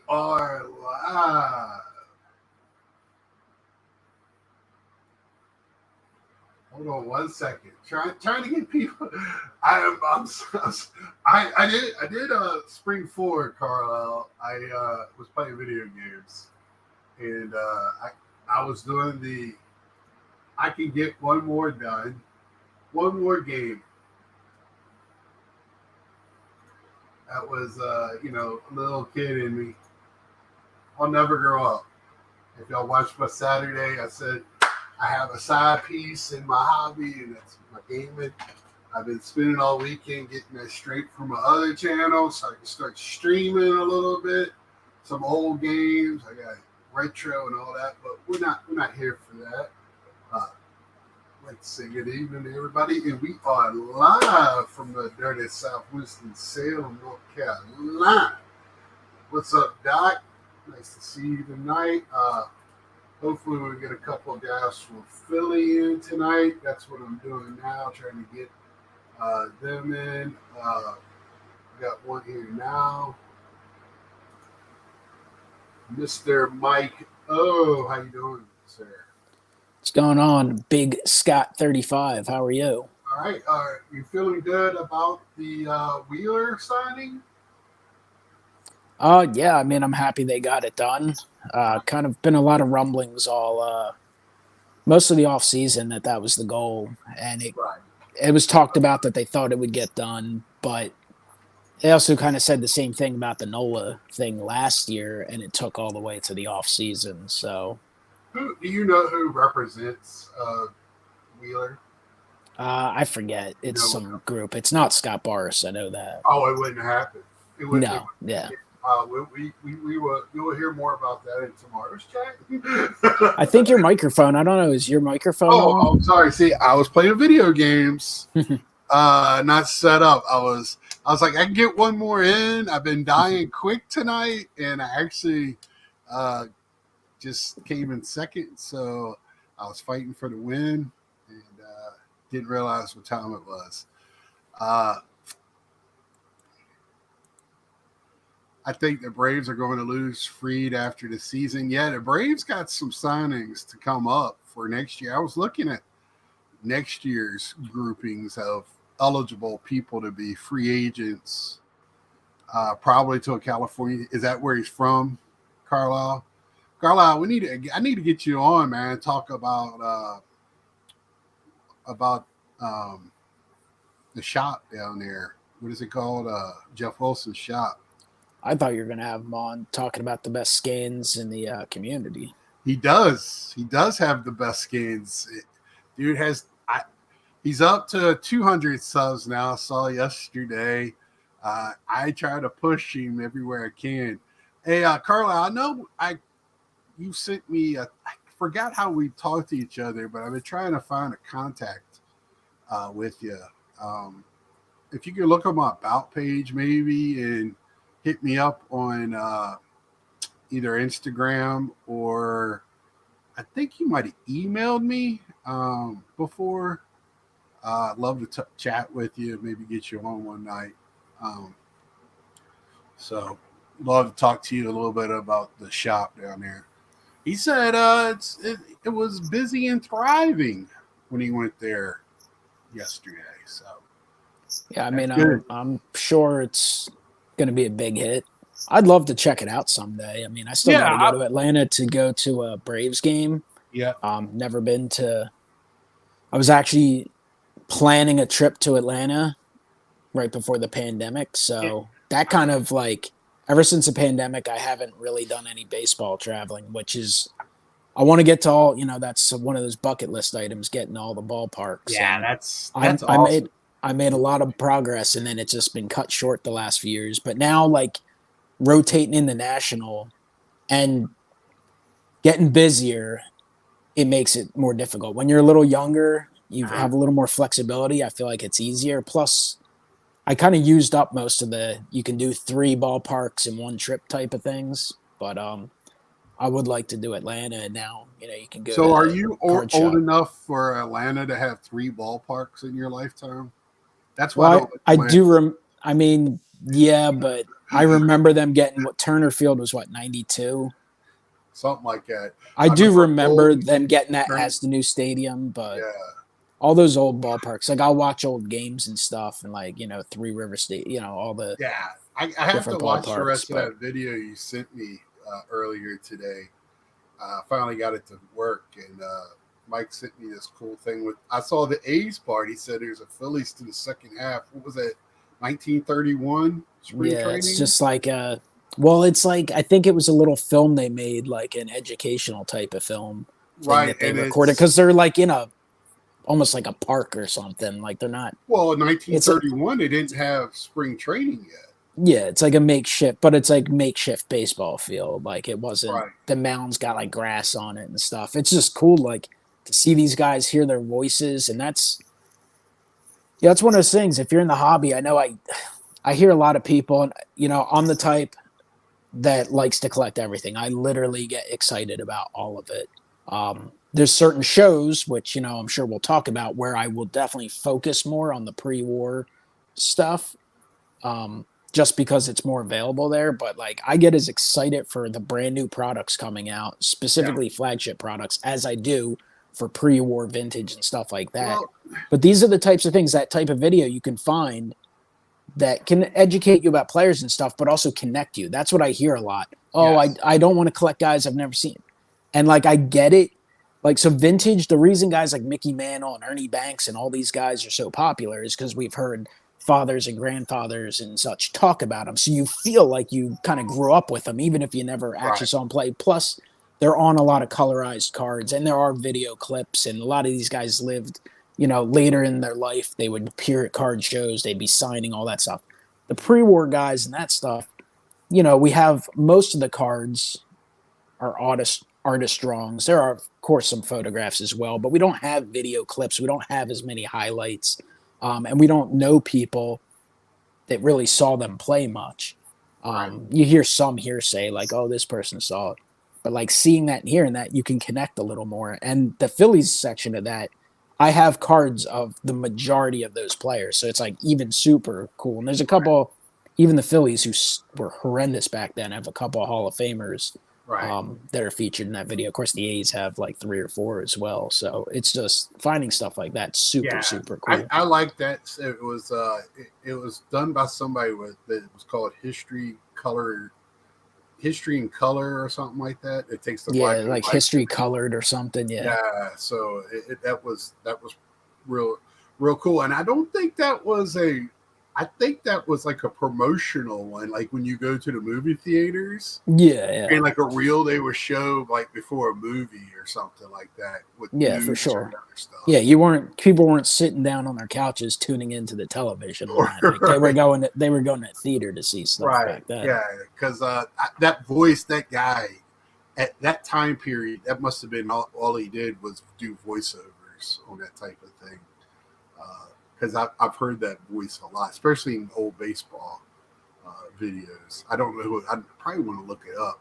are live. Hold on 1 second. Trying to get people. I did spring forward, Carlisle. I was playing video games, and I was doing the. I can get one more done, one more game. That was a little kid in me. I'll never grow up. If y'all watched my Saturday, I said I have a side piece in my hobby, and that's my gaming. I've been spending all weekend getting that straight from my other channel, so I can start streaming a little bit. Some old games, I got retro and all that, but we're not here for that. Let's say good evening to everybody, and we are live from the dirty South Winston-Salem, North Carolina. What's up, Doc? Nice to see you tonight. Hopefully we'll get a couple of guys from Philly in tonight. That's what I'm doing now, trying to get them in. We got one here now. Mr. Mike O. How you doing, sir? What's going on, Big Scott 35? How are you? All right. You feeling good about the Wheeler signing? Yeah, I mean, I'm happy they got it done. Kind of been a lot of rumblings all most of the off season that was the goal, and it was talked about that they thought it would get done, but they also kind of said the same thing about the Nola thing last year, and it took all the way to the off season. So, Do you know who represents Wheeler? I forget. It's some group. It's not Scott Boras. I know that. Oh, it wouldn't happen. It would. No. Yeah. We will hear more about that in tomorrow's chat. I think your microphone. I don't know. Is your microphone? Oh, I'm sorry. See, I was playing video games, not set up. I was like, I can get one more in. I've been dying quick tonight, and I actually just came in second, so I was fighting for the win, and didn't realize what time it was. I think the Braves are going to lose Fried after the season. Yeah, the Braves got some signings to come up for next year. I was looking at next year's groupings of eligible people to be free agents, probably to a California. Is that where he's from, Carlisle? Carlisle, I need to get you on, man. Talk about the shop down there. What is it called? Jeff Wilson's shop. I thought you were going to have him on talking about the best skins in the community. He does. He does have the best skins. Dude he's up to 200 subs now. I saw yesterday. I try to push him everywhere I can. Hey, Carla, I know you sent me. I forgot how we talked to each other, but I've been trying to find a contact with you. If you could look on my About page maybe and hit me up on either Instagram or I think you might have emailed me before. I'd love to chat with you, maybe get you on one night. So love to talk to you a little bit about the shop down there. He said it was busy and thriving when he went there yesterday. So yeah, I mean, I'm sure it's going to be a big hit. I'd love to check it out someday. I mean, I still got to go to Atlanta to go to a Braves game. Yeah. Never been to. I was actually planning a trip to Atlanta right before the pandemic. So that kind of like, ever since the pandemic, I haven't really done any baseball traveling, which is, I want to get to all, that's one of those bucket list items, getting to all the ballparks. Yeah, and that's awesome. I made a lot of progress, and then it's just been cut short the last few years. But now, like, rotating in the national and getting busier, it makes it more difficult. When you're a little younger, you have a little more flexibility. I feel like it's easier. Plus, I kind of used up most of you can do 3 ballparks in one trip type of things. But I would like to do Atlanta, and now, you can go. So are you old enough for Atlanta to have 3 ballparks in your lifetime? That's why I do. I mean, yeah, but I remember them getting what Turner Field was, what, 92? Something like that. I do remember remember Golden them getting that Turner. as the new stadium, but Yeah. all those old ballparks, like I'll watch old games and stuff, and like Three River State, all the Yeah. I have to different watch the ballparks. rest of But that video you sent me earlier today. I finally got it to work, and Mike sent me this cool thing with. I saw the A's part. He said there's a Phillies to the second half. What was that? 1931 spring yeah, training. it's just like it's like I think it was a little film they made, like an educational type of film thing Right, that they and recorded because they're like in a almost like a park or something. Like they're not. in It's a, 1931 they didn't have spring training yet. yeah, it's like a makeshift, but it's like makeshift baseball field. Like it wasn't Right. the mound's got like grass on it and stuff. It's just cool, like to see these guys, hear their voices, and that's one of those things. If you're in the hobby, I know I hear a lot of people, and I'm the type that likes to collect everything. I literally get excited about all of it. There's certain shows which I'm sure we'll talk about where I will definitely focus more on the pre-war stuff. Just because it's more available there. But like I get as excited for the brand new products coming out, Yeah. specifically flagship products, as I do for pre-war vintage and stuff like that. Well, But these are the types of things, that type of video you can find that can educate you about players and stuff, but also connect you. That's what I hear a lot. Oh, yes. I don't want to collect guys I've never seen. And like I get it. Like so vintage, the reason guys like Mickey Mantle and Ernie Banks and all these guys are so popular is because we've heard fathers and grandfathers and such talk about them. So you feel like you kind of grew up with them, even if you never actually Right. saw them play. Plus, they're on a lot of colorized cards and there are video clips. And a lot of these guys lived, later in their life. They would appear at card shows, they'd be signing all that stuff. The pre war guys and that stuff, we have most of the cards are artist drawings. There are, of course, some photographs as well, but we don't have video clips. We don't have as many highlights, and we don't know people that really saw them play much. Right. You hear some hearsay like, "Oh, this person saw it," but like seeing that and hearing that, you can connect a little more. And the Phillies section of that, I have cards of the majority of those players, so it's like even super cool. And there's a couple, even the Phillies who were horrendous back then, have a couple of Hall of Famers Right. that are featured in that video. Of course, the A's have like 3 or 4 as well. So it's just finding stuff like that super cool. I like that. It was it was done by somebody that was called History in Color or something like that. It takes the black and like white. history colored or something. Yeah. So that was real cool. And I don't think that was I think that was like a promotional one, like when you go to the movie theaters. Yeah. And like a reel they would show like before a movie or something like that. With For sure. and other stuff. Yeah, people weren't sitting down on their couches tuning into the television. Like, they were going to theater to see stuff like that. Yeah, because that voice, that guy, at that time period, that must have been all he did was do voiceovers on that type of thing. Because I've heard that voice a lot, especially in old baseball videos. I don't know. I probably want to look it up.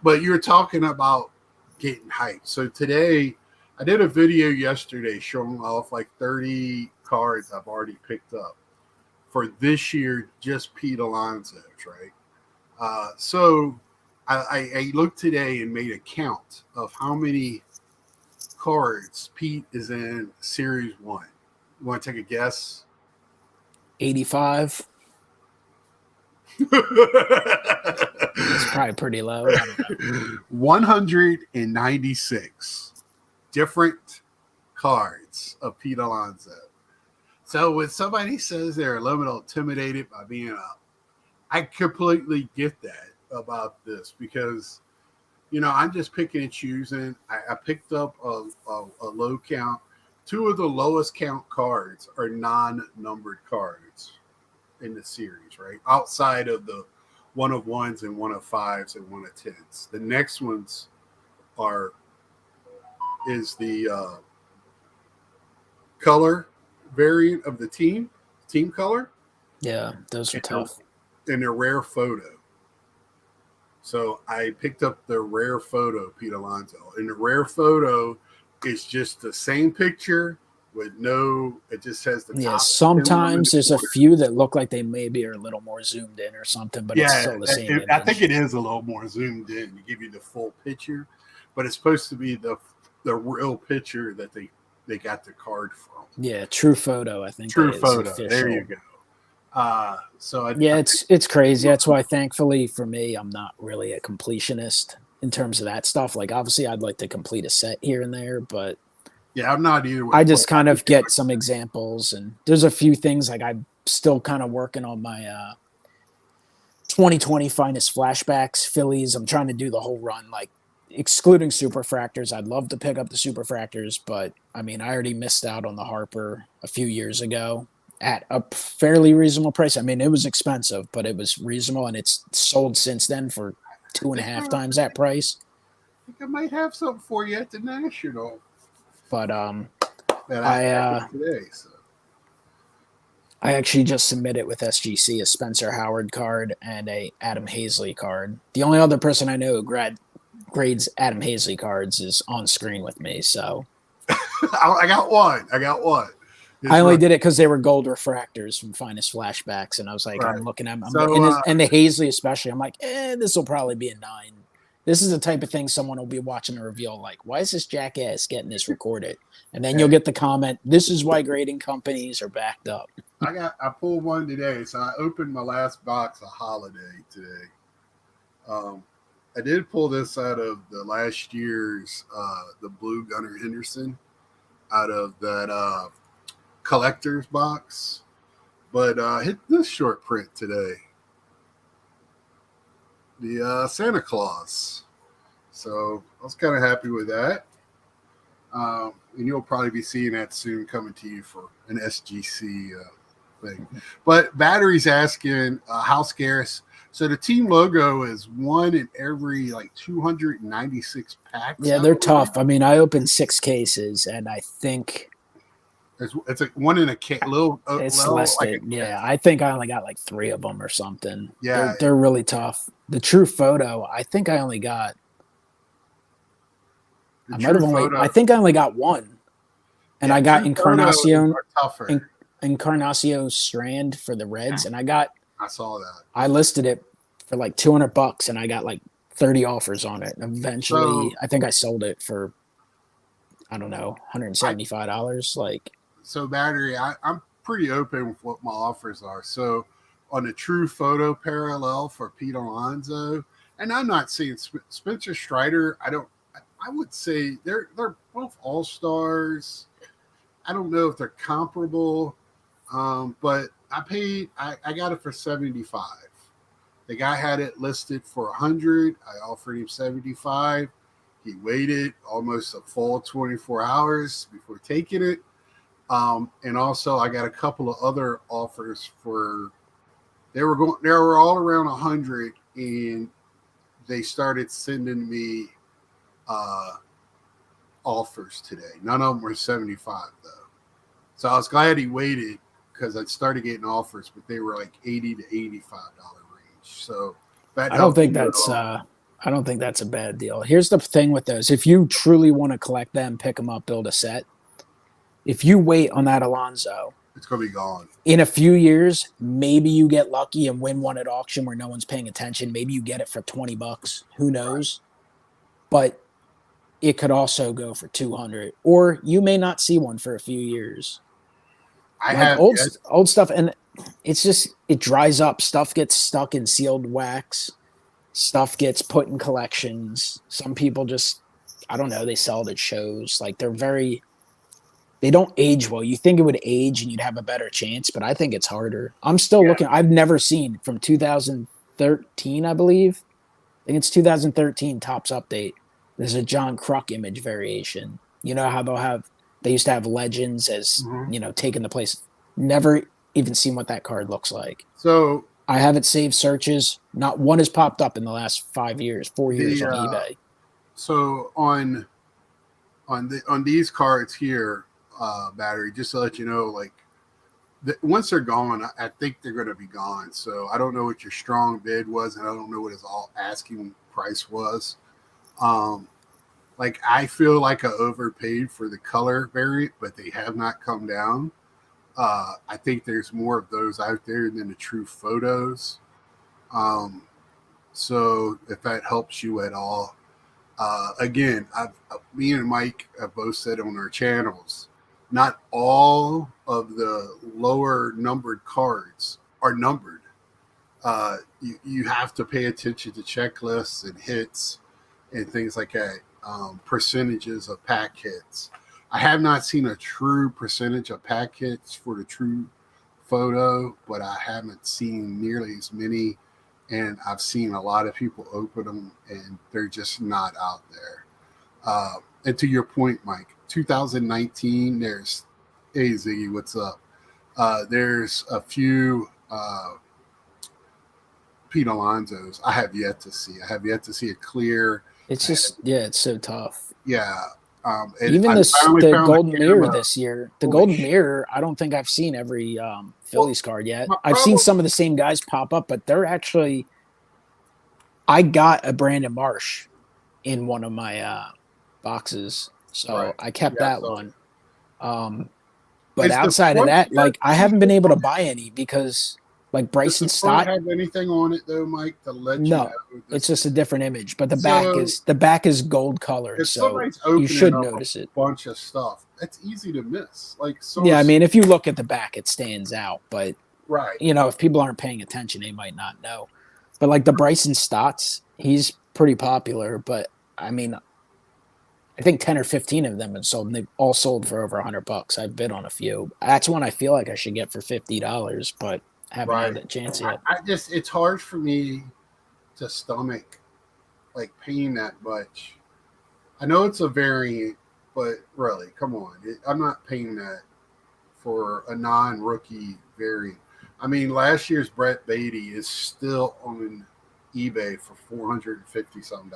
But you were talking about getting hyped. So today, I did a video yesterday showing off like 30 cards I've already picked up for this year, just Pete Alonso's, right? So I looked today and made a count of how many cards Pete is in Series 1. You want to take a guess? 85. It's probably pretty low. 196 different cards of Pete Alonso. So when somebody says they're a little intimidated by being up, I completely get that about this because, I'm just picking and choosing. I picked up a low count. 2 of the lowest count cards are non-numbered cards in the series, right? Outside of the 1 of 1s and 1 of 5s and 1 of 10s. The next ones is the color variant of the team color. Yeah, those are tough. And their rare photo. So I picked up the rare photo, Pete Alonso. And the rare photo is just the same picture with no. It just says the Yeah, top. sometimes there's a few that look like they maybe are a little more zoomed in or something, but it's still the same image. I think it is a little more zoomed in to give you the full picture, but it's supposed to be the real picture that they got the card from. Yeah, True Photo, I think. True is Photo. official. There you go. It's crazy. That's why, thankfully for me, I'm not really a completionist in terms of that stuff. Like, obviously, I'd like to complete a set here and there, but yeah, I'm not either. I just kind of get some examples, and there's a few things like I'm still kind of working on my 2020 finest flashbacks Phillies. I'm trying to do the whole run, like excluding superfractors. I'd love to pick up the superfractors, but I mean, I already missed out on the Harper a few years ago at a fairly reasonable price. I mean, it was expensive, but it was reasonable, and it's sold since then for 2.5 times that price. I think I might have something for you at the National. But today, so. I actually just submitted with SGC a Spencer Howard card and a Adam Hazley card. The only other person I know who grades Adam Hazley cards is on screen with me. So I got one. I only did it because they were gold refractors from Finest Flashbacks, and I was like, right. I'm looking at them, and the Hazley especially. I'm like, this will probably be a 9. This is the type of thing someone will be watching a reveal like, why is this jackass getting this recorded? And then you'll get the comment, this is why grading companies are backed up. I pulled one today, so I opened my last box of Holiday today. I did pull this out of the last year's the Blue Gunnar Henderson out of that collector's box, but hit this short print today. The Santa Claus. So I was kind of happy with that. And you'll probably be seeing that soon coming to you for an SGC thing. But Battery's asking how scarce. So the team logo is one in every 296 packs. Yeah, they're tough. I mean, I opened 6 cases, and I think it's like one in a case. It's less than, yeah. I think I only got 3 of them or something. Yeah, they're really tough. The True Photo, I think I only got. I think I only got 1, and I got Encarnacion Strand for the Reds, and I saw that. I listed it for $200, and I got 30 offers on it. And eventually, I think I sold it for, I don't know, $175. So Battery, I'm pretty open with what my offers are. So on the True Photo parallel for Pete Alonso, and I'm not seeing Spencer Strider. I would say they're both all-stars. I don't know if they're comparable, but I got it for $75. The guy had it listed for $100. I offered him $75. He waited almost a full 24 hours before taking it. And also I got a couple of other offers they were all around 100, and they started sending me offers today. None of them were 75 though. So I was glad he waited because I started getting offers, but they were $80 to $85 range. So I don't think that's a bad deal. Here's the thing with those. If you truly want to collect them, pick them up, build a set. If you wait on that Alonso, it's going to be gone. In a few years, maybe you get lucky and win one at auction where no one's paying attention. Maybe you get it for $20. Who knows? Right. But it could also go for $200, or you may not see one for a few years. I have old stuff, and it's just, it dries up. Stuff gets stuck in sealed wax. Stuff gets put in collections. Some people just, I don't know, they sell it at shows. They don't age well. You think it would age and you'd have a better chance, but I think it's harder. I'm still looking. I've never seen from 2013, I believe. I think it's 2013 Topps update. There's a John Kruk image variation. You know how they used to have legends as, taking the place. Never even seen what that card looks like. So I haven't saved searches. Not one has popped up in the last 4 years on eBay. So on these cards here, Battery, just to let you know, once they're gone, I think they're going to be gone. So I don't know what your strong bid was, and I don't know what his all asking price was. Like I feel like I overpaid for the color variant, but they have not come down. I think there's more of those out there than the true photos. Um, so if that helps you at all, again, me and Mike have both said on our channels, not all of the lower numbered cards are numbered. You have to pay attention to checklists and hits and things like that, percentages of pack hits. I have not seen a true percentage of pack hits for the true photo, but I haven't seen nearly as many. And I've seen a lot of people open them, and they're just not out there. And to your point, Mike, 2019, there's, hey, Ziggy, what's up? There's a few Pete Alonso's I have yet to see. I have yet to see a clear. It's just it's so tough. Yeah. Even the Golden Mirror this year, the Golden Mirror, I don't think I've seen every Phillies card yet. I've seen some of the same guys pop up, but they're actually. I got a Brandon Marsh in one of my boxes, so I kept that one. But outside of that, like I haven't been able to buy any because. Like Bryson Stott. Have anything on it though, Mike? To let you know it's just a different image. But the back is gold colored, so you should notice it. Bunch of stuff. It's easy to miss. Like I mean, if you look at the back, it stands out. But right, if people aren't paying attention, they might not know. But like the Bryson Stotts, he's pretty popular. But I mean, I think 10 or 15 of them have sold, and they've all sold for over $100. I've bid on a few. That's one I feel like I should get for $50, but. Haven't had that chance yet. It's hard for me to stomach like paying that much. I know it's a variant, but really, come on. I'm not paying that for a non-rookie variant. I mean, last year's Brett Beatty is still on eBay for $450-some.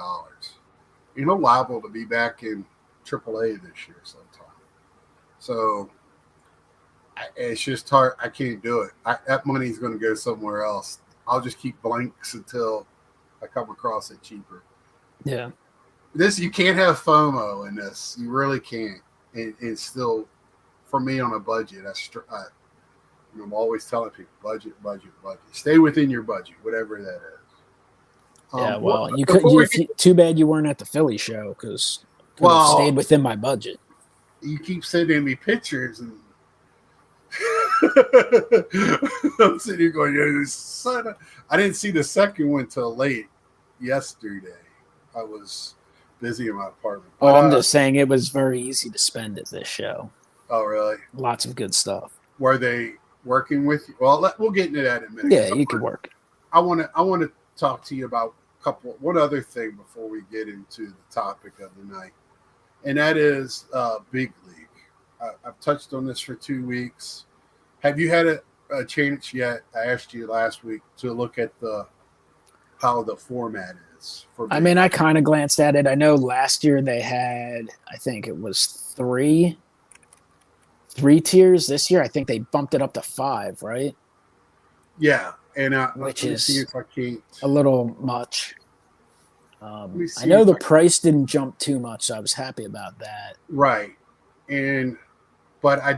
Liable to be back in AAA this year sometime. So it's just hard. I can't do it. That money's going to go somewhere else. I'll just keep blanks until I come across it cheaper. Yeah. You can't have FOMO in this. You really can't. It's still, for me, on a budget. I'm always telling people, budget. Stay within your budget, whatever that is. Yeah, well, too bad you weren't at the Philly show because stayed within my budget. You keep sending me pictures and I'm sitting here going, I didn't see the second one till late yesterday. I was busy in my apartment. I'm just saying it was very easy to spend at this show. Oh, really? Lots of good stuff. Were they working with you? Well, we'll get into that in a minute. Yeah, you could work. I want to talk to you about one other thing before we get into the topic of the night, and that is Big League. I've touched on this for 2 weeks. Have you had a chance yet? I asked you last week to look at how the format is. I mean, I kind of glanced at it. I know last year they had, I think it was three tiers. This year, I think they bumped it up to 5, right? Yeah, and which is see if I can't. A little much. I know the price didn't jump too much, so I was happy about that. Right, but I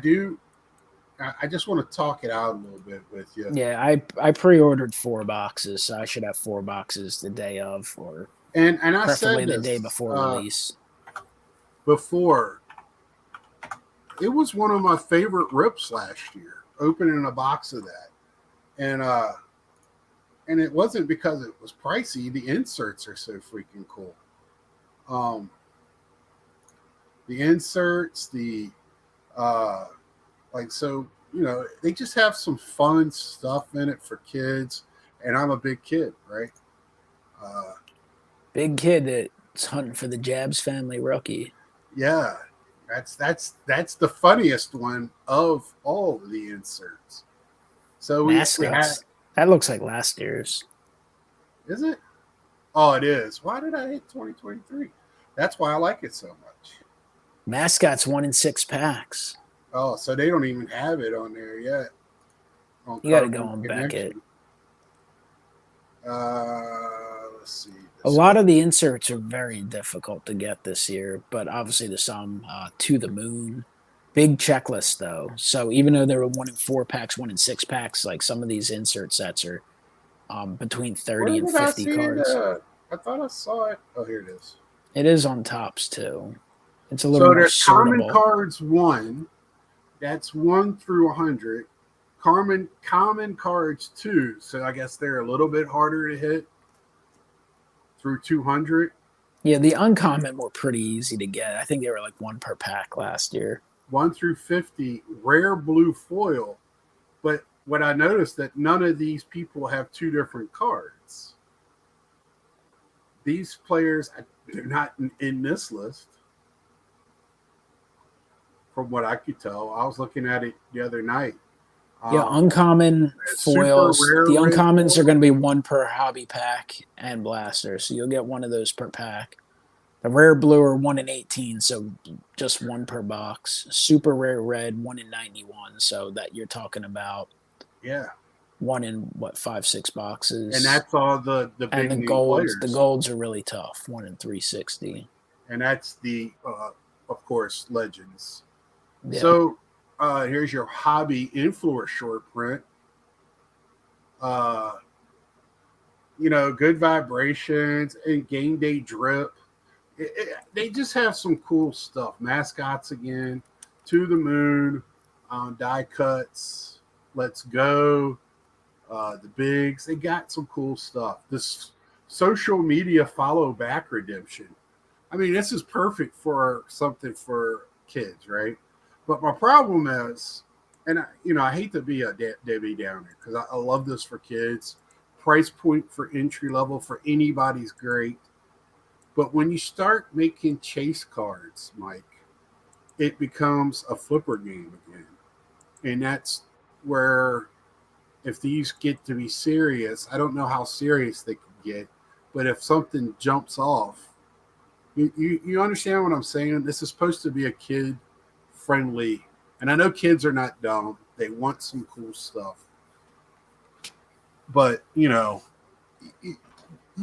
just want to talk it out a little bit with you. Yeah, I pre-ordered 4 boxes, so I should have 4 boxes the day of, or and I preferably said the day before release. Before, it was one of my favorite rips last year, opening a box of that, and it wasn't because it was pricey. The inserts are so freaking cool. The inserts, they just have some fun stuff in it for kids, and I'm a big kid, right? Big kid that's hunting for the Jabs family rookie. Yeah, that's the funniest one of all of the inserts. So Mascots. That looks like last year's. Is it? Oh, it is. Why did I hit 2023? That's why I like it so much. Mascots 1 in 6 packs. Oh, so they don't even have it on there yet. You got to go on Beckett. Let's see. A this lot year. of the inserts are very difficult to get this year, but obviously there's some to the moon. Big checklist though. So even though there were 1 in 4 packs, 1 in 6 packs, like some of these insert sets are between Where 30 and did I 50 see it cards. at? I thought I saw it. Oh, here it is. It is on tops too. It's a little So more there's common sortable. cards 1. That's 1 through 100. Common cards 2. So I guess they're a little bit harder to hit through 200. Yeah, the uncommon were pretty easy to get. I think they were like 1 per pack last year. 1 through 50. Rare blue foil. But what I noticed that none of these people have 2 different cards. These players, they're not in this list. From what I could tell, I was looking at it the other night. Yeah, Um, uncommon super foils. rare The red uncommons are foil. going to be 1 per hobby pack and blaster, so you'll get one of those per pack. The rare blue are 1 in 18, so just 1 per box. Super rare red, 1 in 91, so that you're talking about Yeah, one in what, 5, 6 boxes. and that's all the And big name the players, golds are really tough. 1 in 360. and that's the of course legends. Yeah. So here's your hobby influence short print. Uh, good vibrations and game day drip. They just have some cool stuff. Mascots again, to the moon, die cuts, let's go, the bigs. They got some cool stuff. This social media follow back redemption. I mean, this is perfect for something for kids, right? But my problem is, and I hate to be a Debbie Downer because I love this for kids. Price point for entry level for anybody's great. But when you start making chase cards, Mike, it becomes a flipper game again. And that's where, if these get to be serious, I don't know how serious they could get, but if something jumps off, you understand what I'm saying? This is supposed to be a kid friendly. And I know kids are not dumb, they want some cool stuff. But, you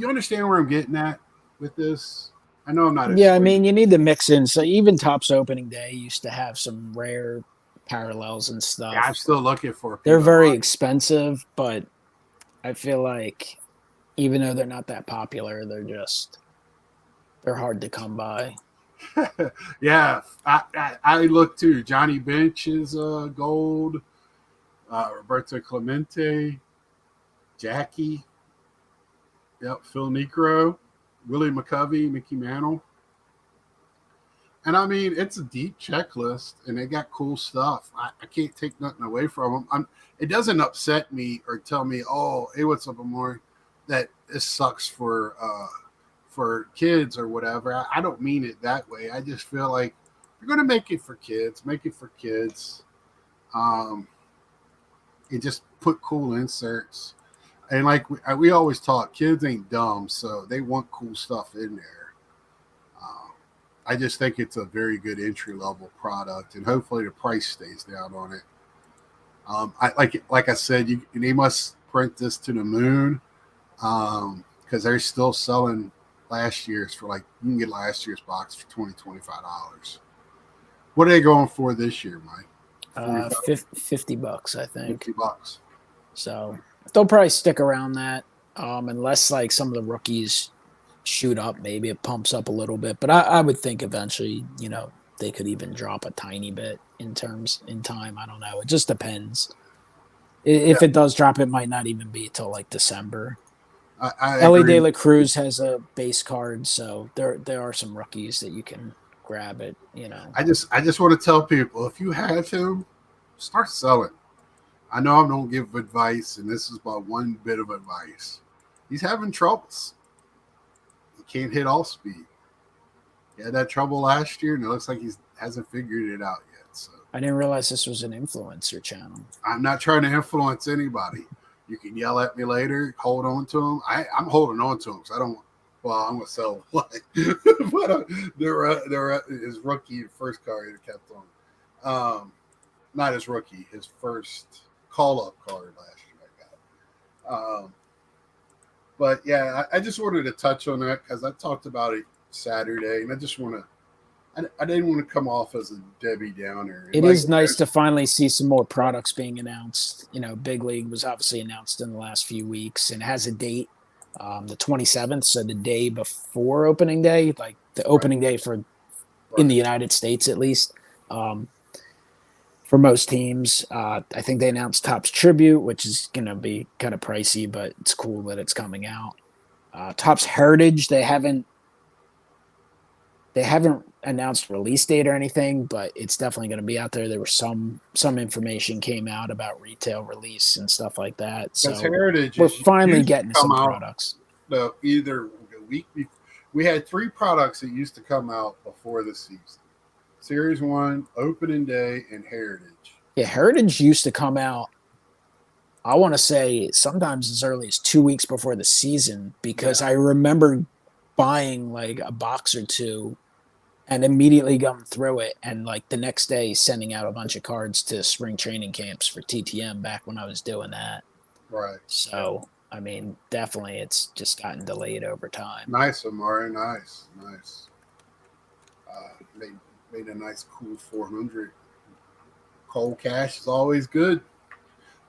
understand where I'm getting at with this? I know I'm not Yeah, I explaining. mean, you need to mix in. So even Topps opening day used to have some rare parallels and Yeah, I'm stuff. still looking for a They're Peter very Ron. expensive, but I feel like even though they're not that popular, they're hard to come by. Yeah, I look too. Johnny Bench is gold. Roberto Clemente, Jackie. Yep, Phil Necro, Willie McCovey, Mickey Mantle. And I mean, it's a deep checklist, and they got cool stuff. I can't take nothing away from them. It doesn't upset me or tell me, oh, hey, what's up, Amore, that this sucks for kids or whatever. I don't mean it that way. I just feel like if you're going to make it for kids, make it for kids. Um, and just put cool inserts. And like we always talk, kids ain't dumb, so they want cool stuff in there. Um, I just think it's a very good entry level product, and hopefully the price stays down on it. I like I said, they must print this to the moon because they're still selling last year's for like you can get last year's box for $20-$25. What are they going for this year, Mike? 45, $50, I think. $50. So they'll probably stick around that, unless like some of the rookies shoot up. Maybe it pumps up a little bit, but I would think eventually, they could even drop a tiny bit in time. I don't know. It just depends. Yeah, If it does drop, it might not even be till like December. I Ellie De agree. La Cruz has a base card, so there are some rookies that you can grab it. I just want to tell people if you have him, start selling. I know I don't give advice, and this is my one bit of advice. He's having troubles. He can't hit all speed. He had that trouble last year, and it looks like he hasn't figured it out yet. So I didn't realize this was an influencer channel. I'm not trying to influence anybody. You can yell at me later, hold on to him. I'm holding on to him because I don't. Well, I'm gonna sell one, but his rookie first card he kept on. Not his rookie, his first call up card last year I got. But yeah, I just wanted to touch on that because I talked about it Saturday, and I just want to. I didn't want to come off as a Debbie Downer. And It like, is nice to finally see some more products being announced. You know, Big League was obviously announced in the last few weeks and has a date, the 27th, so the day before opening day, like the opening day for in right, the United States at least. Um, for most teams, I think they announced Topps Tribute, which is going to be kind of pricey, but it's cool that it's coming out. Topps Heritage, they haven't announced release date or anything, but it's definitely going to be out there. There was some information came out about retail release and stuff like that. because So Heritage we're is finally used to getting to come some out products. either the week before. We had 3 products that used to come out before the season: Series 1, Opening Day, and Heritage. Yeah, Heritage used to come out, I want to say sometimes as early as 2 weeks before the season because Yeah, I remember buying like a box or two and immediately going through it and like the next day sending out a bunch of cards to spring training camps for TTM back when I was doing that. right. Yeah. So, I mean, definitely it's just gotten delayed over time. Nice, Amari. Nice, nice. Made a nice, cool 400. Cold cash is always good.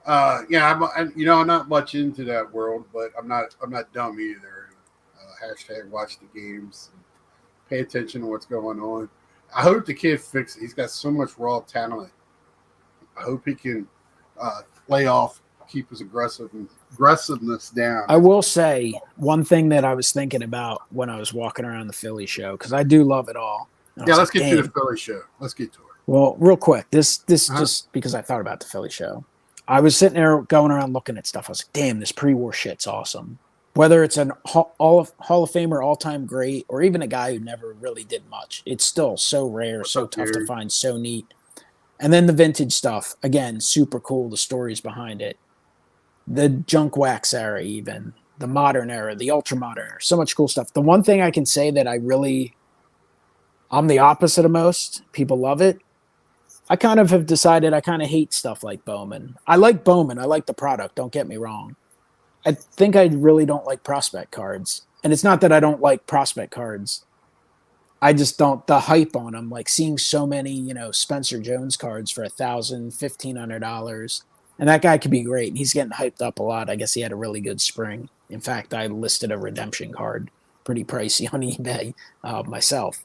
Yeah, I'm not much into that world, but I'm not dumb either. Hashtag watch the games, and pay attention to what's going on. I hope the kid fixes it. He's got so much raw talent. I hope he can lay off, keep his aggressiveness down. I will say one thing that I was thinking about when I was walking around the Philly show, because I do love it all. And I Yeah, was let's like, get to the damn. Philly show. Let's get to it. Well, real quick, this Uh-huh. just because I thought about the Philly show. I was sitting there going around looking at stuff. I was like, damn, this pre-war shit's awesome. Whether it's an Hall of Famer, all-time great, or even a guy who never really did much, it's still so rare, What's so up, tough to Gary? find, so neat. And then the vintage stuff, again, super cool. The stories behind it, the junk wax era, even the modern era, the ultra modern era, so much cool stuff. The one thing I can say that I'm the opposite of most people love it. I kind of have decided I kind of hate stuff like Bowman. I like Bowman. I like the product. Don't get me wrong. I think I really don't like prospect cards. And it's not that I don't like prospect cards. I just don't the hype on them. Like seeing so many, Spencer Jones cards for $1,000, $1,500, and that guy could be great. And he's getting hyped up a lot. I guess he had a really good spring. In fact, I listed a redemption card, pretty pricey on eBay myself.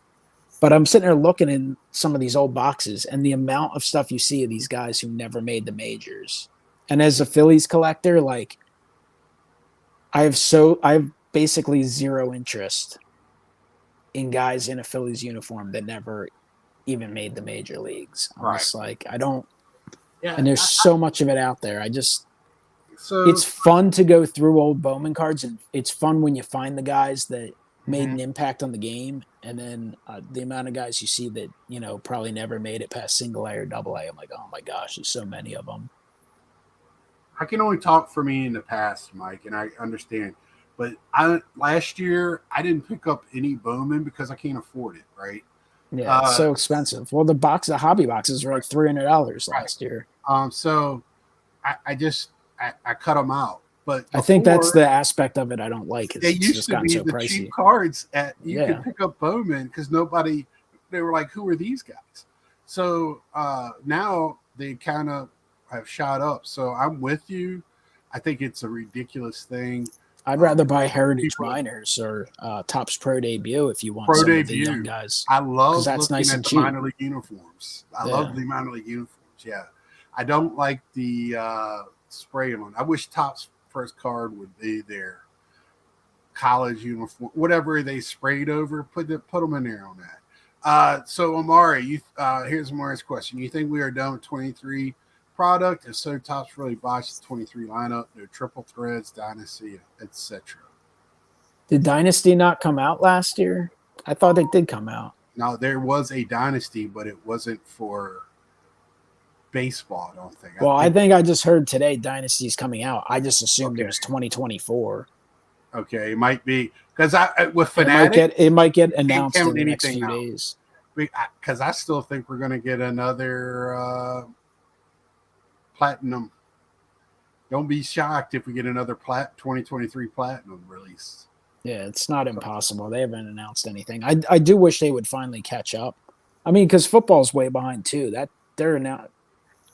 But I'm sitting there looking in some of these old boxes and the amount of stuff you see of these guys who never made the majors. And as a Phillies collector, like I have basically zero interest in guys in a Phillies uniform that never even made the major leagues. I'm Right. just like, I don't, Yeah. and there's so much of it out there. So It's fun to go through old Bowman cards and it's fun when you find the guys that made mhm. an impact on the game. And then the amount of guys you see that, probably never made it past single A or double A. I'm like, oh my gosh, there's so many of them. I can only talk for me in the past, Mike, and I understand. But last year I didn't pick up any Bowman because I can't afford it. Right. Yeah, it's Uh, so expensive. Well, the hobby boxes were like $300 right. last year. So I just I cut them out. But I think that's before the aspect of it I don't like they is it's used just to gotten be so the cheap pricey. cards at you could Yeah. pick up Bowman because nobody they were like, who are these guys? So now they kind of have shot up. So I'm with you. I think it's a ridiculous thing. I'd Um, rather buy Heritage People Minors or Topps Pro Debut if you want pro some of the young debut. guys I because love that's looking nice at and the cheap. minor league uniforms. I love Yeah. the minor league uniforms. Yeah, I don't like the spray on. I wish Topps first card would be their college uniform, whatever they sprayed over. Put them in there on that. So Amari, here's Amari's question. You think we are done with 23 product? If so, Topps really botched the 23 lineup. Their triple threads, dynasty, etc. Did Dynasty not come out last year? I thought it did come out. Now there was a dynasty, but it wasn't for baseball. I don't think. I Well, I think think I just heard today Dynasty's coming out. I just assumed it okay, was 2024. okay, it might be because I with And it might Fanatic get it might get you can't announced in count the next anything few out days. because I still think we're going to get another platinum. don't be shocked if we get another 2023 platinum release. Yeah, it's not impossible. They haven't announced anything. I do wish they would finally catch up. I mean, because football's way behind too. That they're now.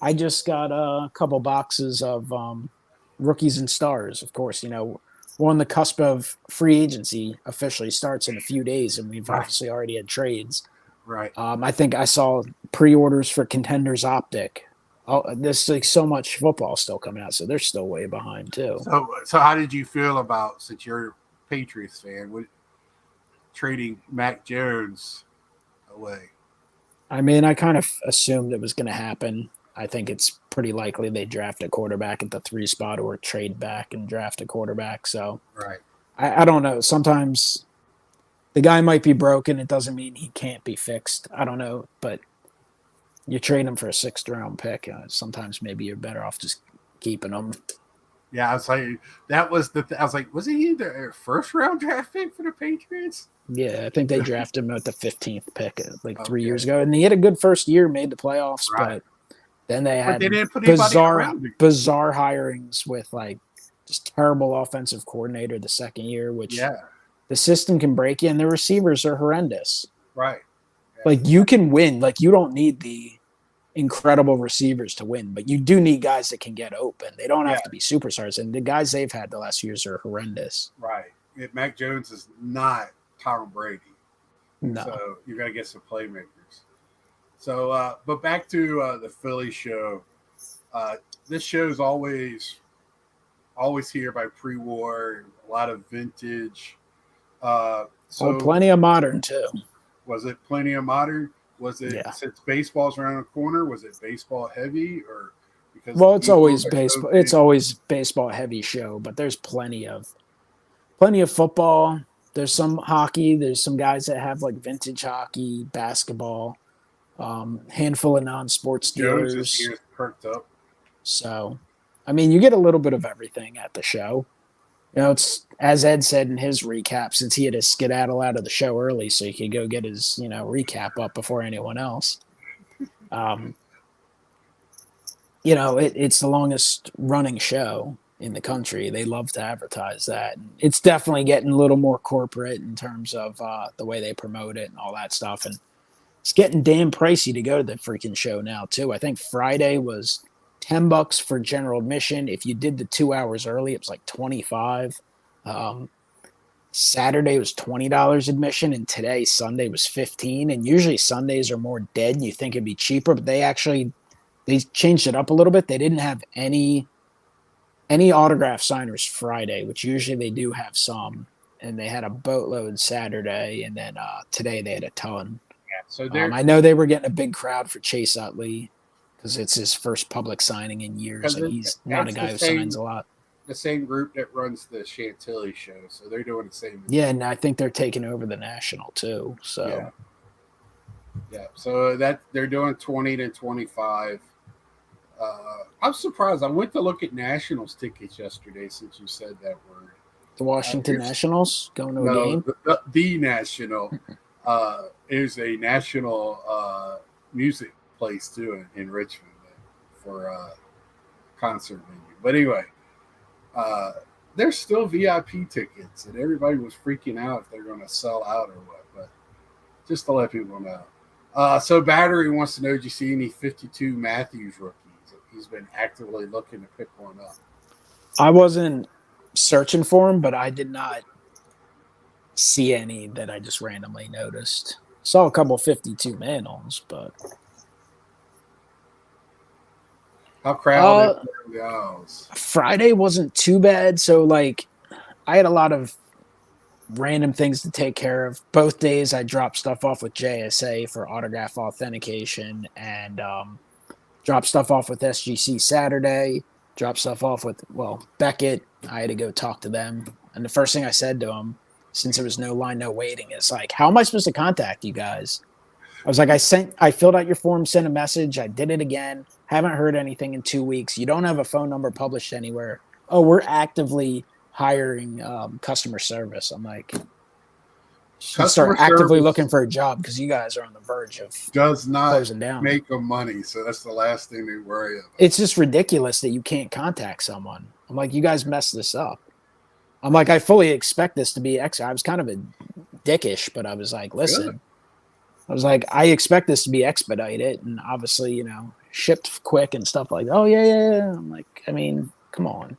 I just got a couple boxes of rookies and stars. Of course, we're on the cusp of free agency officially starts in a few days, and we've obviously already had trades. Right. I think I saw pre-orders for Contenders Optic. Oh, there's like so much football still coming out, so they're still way behind too. So how did you feel about, since you're a Patriots fan, trading Mac Jones away? I mean, I kind of assumed it was going to happen. I think it's pretty likely they draft a quarterback at the 3 spot or trade back and draft a quarterback. So right. I don't know. Sometimes the guy might be broken. It doesn't mean he can't be fixed. I don't know, but you trade him for a 6th round pick. Sometimes maybe you're better off just keeping him. Yeah, I was like, that was I was like, was he the 1st round draft pick for the Patriots? Yeah, I think they drafted him at the 15th pick like 3 years ago, and he had a good first year, made the playoffs, but then they had bizarre hirings with like just terrible offensive coordinator the second year, which the system can break you, and the receivers are horrendous. Right. Yeah. Like you can win, like you don't need the incredible receivers to win, but you do need guys that can get open. They don't have to be superstars, and the guys they've had the last years are horrendous. Right. Mac Jones is not Tom Brady. No. So you got to get some playmakers. So, but back to the Philly show. This show is always here by pre-war, a lot of vintage. Plenty of modern too. Was it plenty of modern? Was it since baseball's around the corner? Was it baseball heavy or because? Well, it's always baseball. It's always baseball heavy show, but there's plenty of football. There's some hockey. There's some guys that have like vintage hockey, basketball. Handful of non-sports dealers. Perked up. So, I mean, you get a little bit of everything at the show. It's as Ed said in his recap, since he had to skedaddle out of the show early so he could go get his, recap up before anyone else. It's the longest running show in the country. They love to advertise that. It's definitely getting a little more corporate in terms of the way they promote it and all that stuff. And it's getting damn pricey to go to the freaking show now too. I think Friday was $10 for general admission. If you did the 2 hours early, it was like $25. Saturday was $20 admission, and today Sunday was $15. And usually Sundays are more dead, and you think it'd be cheaper, but they changed it up a little bit. They didn't have any autograph signers Friday, which usually they do have some, and they had a boatload Saturday, and then today they had a ton. So I know they were getting a big crowd for Chase Utley because it's his first public signing in years, and he's not a guy who signs a lot. The same group that runs the Chantilly show, so they're doing the same. Yeah, and I think they're taking over the National too. So so that they're doing 20 to 25. I'm surprised. I went to look at Nationals tickets yesterday since you said that word. The Washington Nationals going to a game? The National. Is a national music place too in Richmond for concert venue. But anyway, there's still VIP tickets, and everybody was freaking out if they're going to sell out or what. But just to let people know. So Battery wants to know, did you see any 52 Matthews rookies? He's been actively looking to pick one up. I wasn't searching for him, but I did not see any that I just randomly noticed. Saw a couple 52 man-ons, but how crowded goes? Friday wasn't too bad, so like I had a lot of random things to take care of. Both days I dropped stuff off with JSA for autograph authentication, and dropped stuff off with SGC Saturday, dropped stuff off with Beckett. I had to go talk to them, and the first thing I said to him, since there was no line, no waiting, it's like, how am I supposed to contact you guys? I was like, I filled out your form, sent a message. I did it again. Haven't heard anything in 2 weeks. You don't have a phone number published anywhere. Oh, we're actively hiring customer service. I'm like, should Customer start actively service looking for a job because you guys are on the verge of does not closing down. make them money, so that's the last thing they worry about. It's just ridiculous that you can't contact someone. I'm like, you guys messed this up. I'm like, I fully expect this to be I was kind of a dickish, but I was like, Good. listen, I was like, I expect this to be expedited and obviously, shipped quick and stuff like that. Oh, yeah. I'm like, I mean, come on.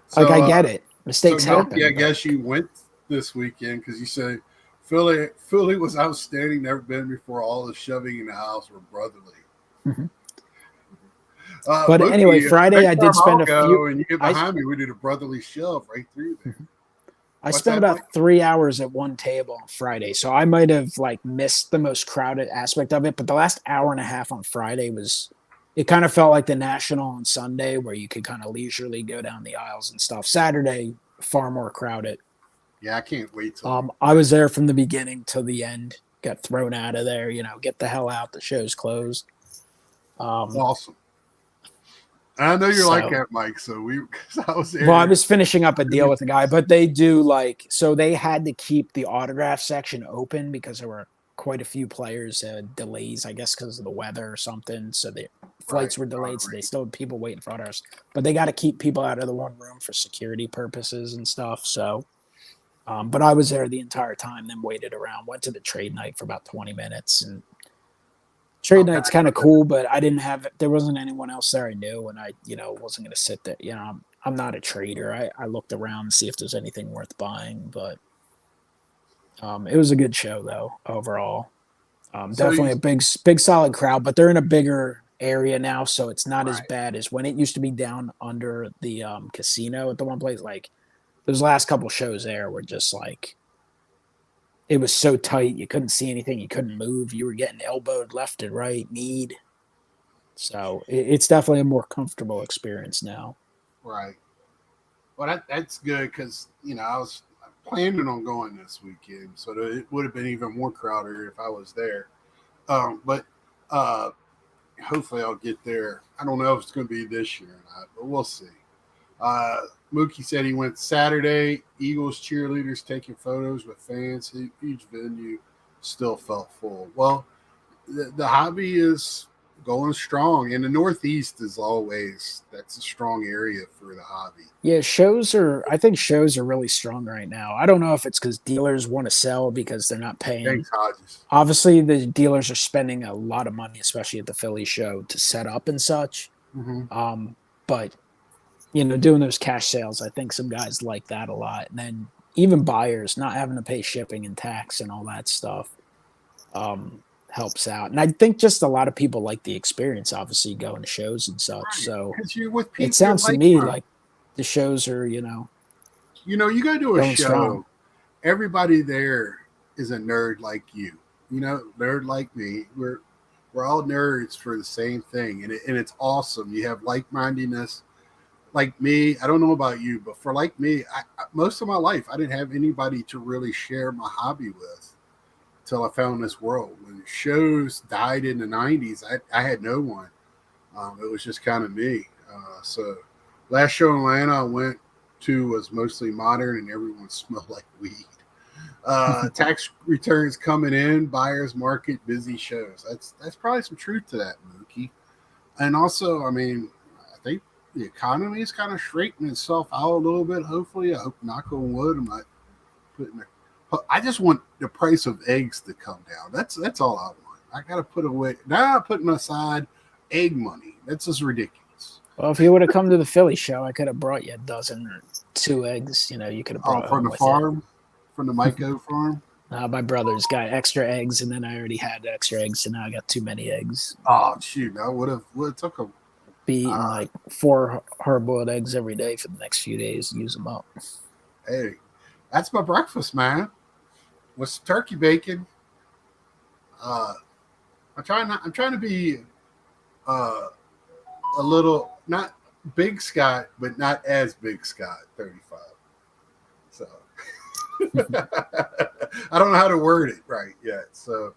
So, Like, I get it. Mistakes Milky, happen. I But guess you went this weekend because you said Philly was outstanding. Never been before. All the shoving in the house were brotherly. Mhm. But Mookie, anyway, Friday next I time did spend I'll a few. go and you get I behind me, we did a brotherly shove right through there. Mhm. I What's spent that, Mike? about 3 hours at one table on Friday, so I might have like missed the most crowded aspect of it. But the last hour and a half on Friday was, it kind of felt like the National on Sunday, where you could kind of leisurely go down the aisles and stuff. Saturday, far more crowded. Yeah, I can't wait till I was there from the beginning till the end. Got thrown out of there. Get the hell out. The show's closed. awesome. And I know you're like So, that, Mike. So because I was there. well, I was finishing up a deal with the guy, but they do so they had to keep the autograph section open because there were quite a few players delays, I guess, because of the weather or something. So the flights were delayed, so they still had people waiting for autographs. But they got to keep people out of the one room for security purposes and stuff. So, but I was there the entire time, then waited around, went to the trade night for about 20 minutes, and trade Okay. night's kind of cool, but there wasn't anyone else there I knew, and I, wasn't going to sit there. I'm not a trader. I looked around to see if there's anything worth buying, but it was a good show though overall. So Definitely a big solid crowd, but they're in a bigger area now, so it's not as right. bad as when it used to be down under the casino at the one place. Like those last couple shows there were just like, it was so tight you couldn't see anything, you couldn't move, you were getting elbowed left and right, kneed. So it's definitely a more comfortable experience now. Right. Well, that's good because I was planning on going this weekend, so that it would have been even more crowded if I was there. But hopefully I'll get there. I don't know if it's going to be this year or not, but we'll see. Uh, Mookie said he went Saturday. Eagles cheerleaders taking photos with fans. Huge venue, still felt full. Well, the hobby is going strong, and the Northeast is that's a strong area for the hobby. Yeah, I think shows are really strong right now. I don't know if it's because dealers want to sell because they're not paying. Thanks, Hodges. Obviously, the dealers are spending a lot of money, especially at the Philly show, to set up and such. Mm-hmm. But doing those cash sales, I think some guys like that a lot. And then even buyers not having to pay shipping and tax and all that stuff helps out. And I think just a lot of people like the experience, obviously, going to shows and such. Right. So Because you're with people. it sounds to me like the shows are, you go to a show. Strong. Everybody there is a nerd like you. Nerd like me. We're all nerds for the same thing, and it's awesome. You have like-mindedness. Like me, I don't know about you, but for like me, most of my life, I didn't have anybody to really share my hobby with until I found this world. When shows died in the 90s, I had no one. It was just kind of me. So last show in Atlanta I went to was mostly modern, and everyone smelled like weed. Tax returns coming in, buyer's market, busy shows. That's probably some truth to that, Mookie. And also, I mean, I think the economy is kind of straightening itself out a little bit. Hopefully, I hope, knock on wood, I'm not putting. I just want the price of eggs to come down. That's all I want. I got to put away now. I'm putting aside egg money. That's just ridiculous. Well, if you would have come to the Philly show, I could have brought you a dozen or 2 eggs. You could have brought from the farm, from the Myco farm. My brother's got extra eggs, and then I already had extra eggs, so now I got too many eggs. Oh shoot! I would have took them. Be eating like 4 hard-boiled eggs every day for the next few days. Use them up. Hey, that's my breakfast, man. With some turkey bacon. I'm trying to be a little not big Scott, but not as big Scott. 35. So I don't know how to word it right yet. So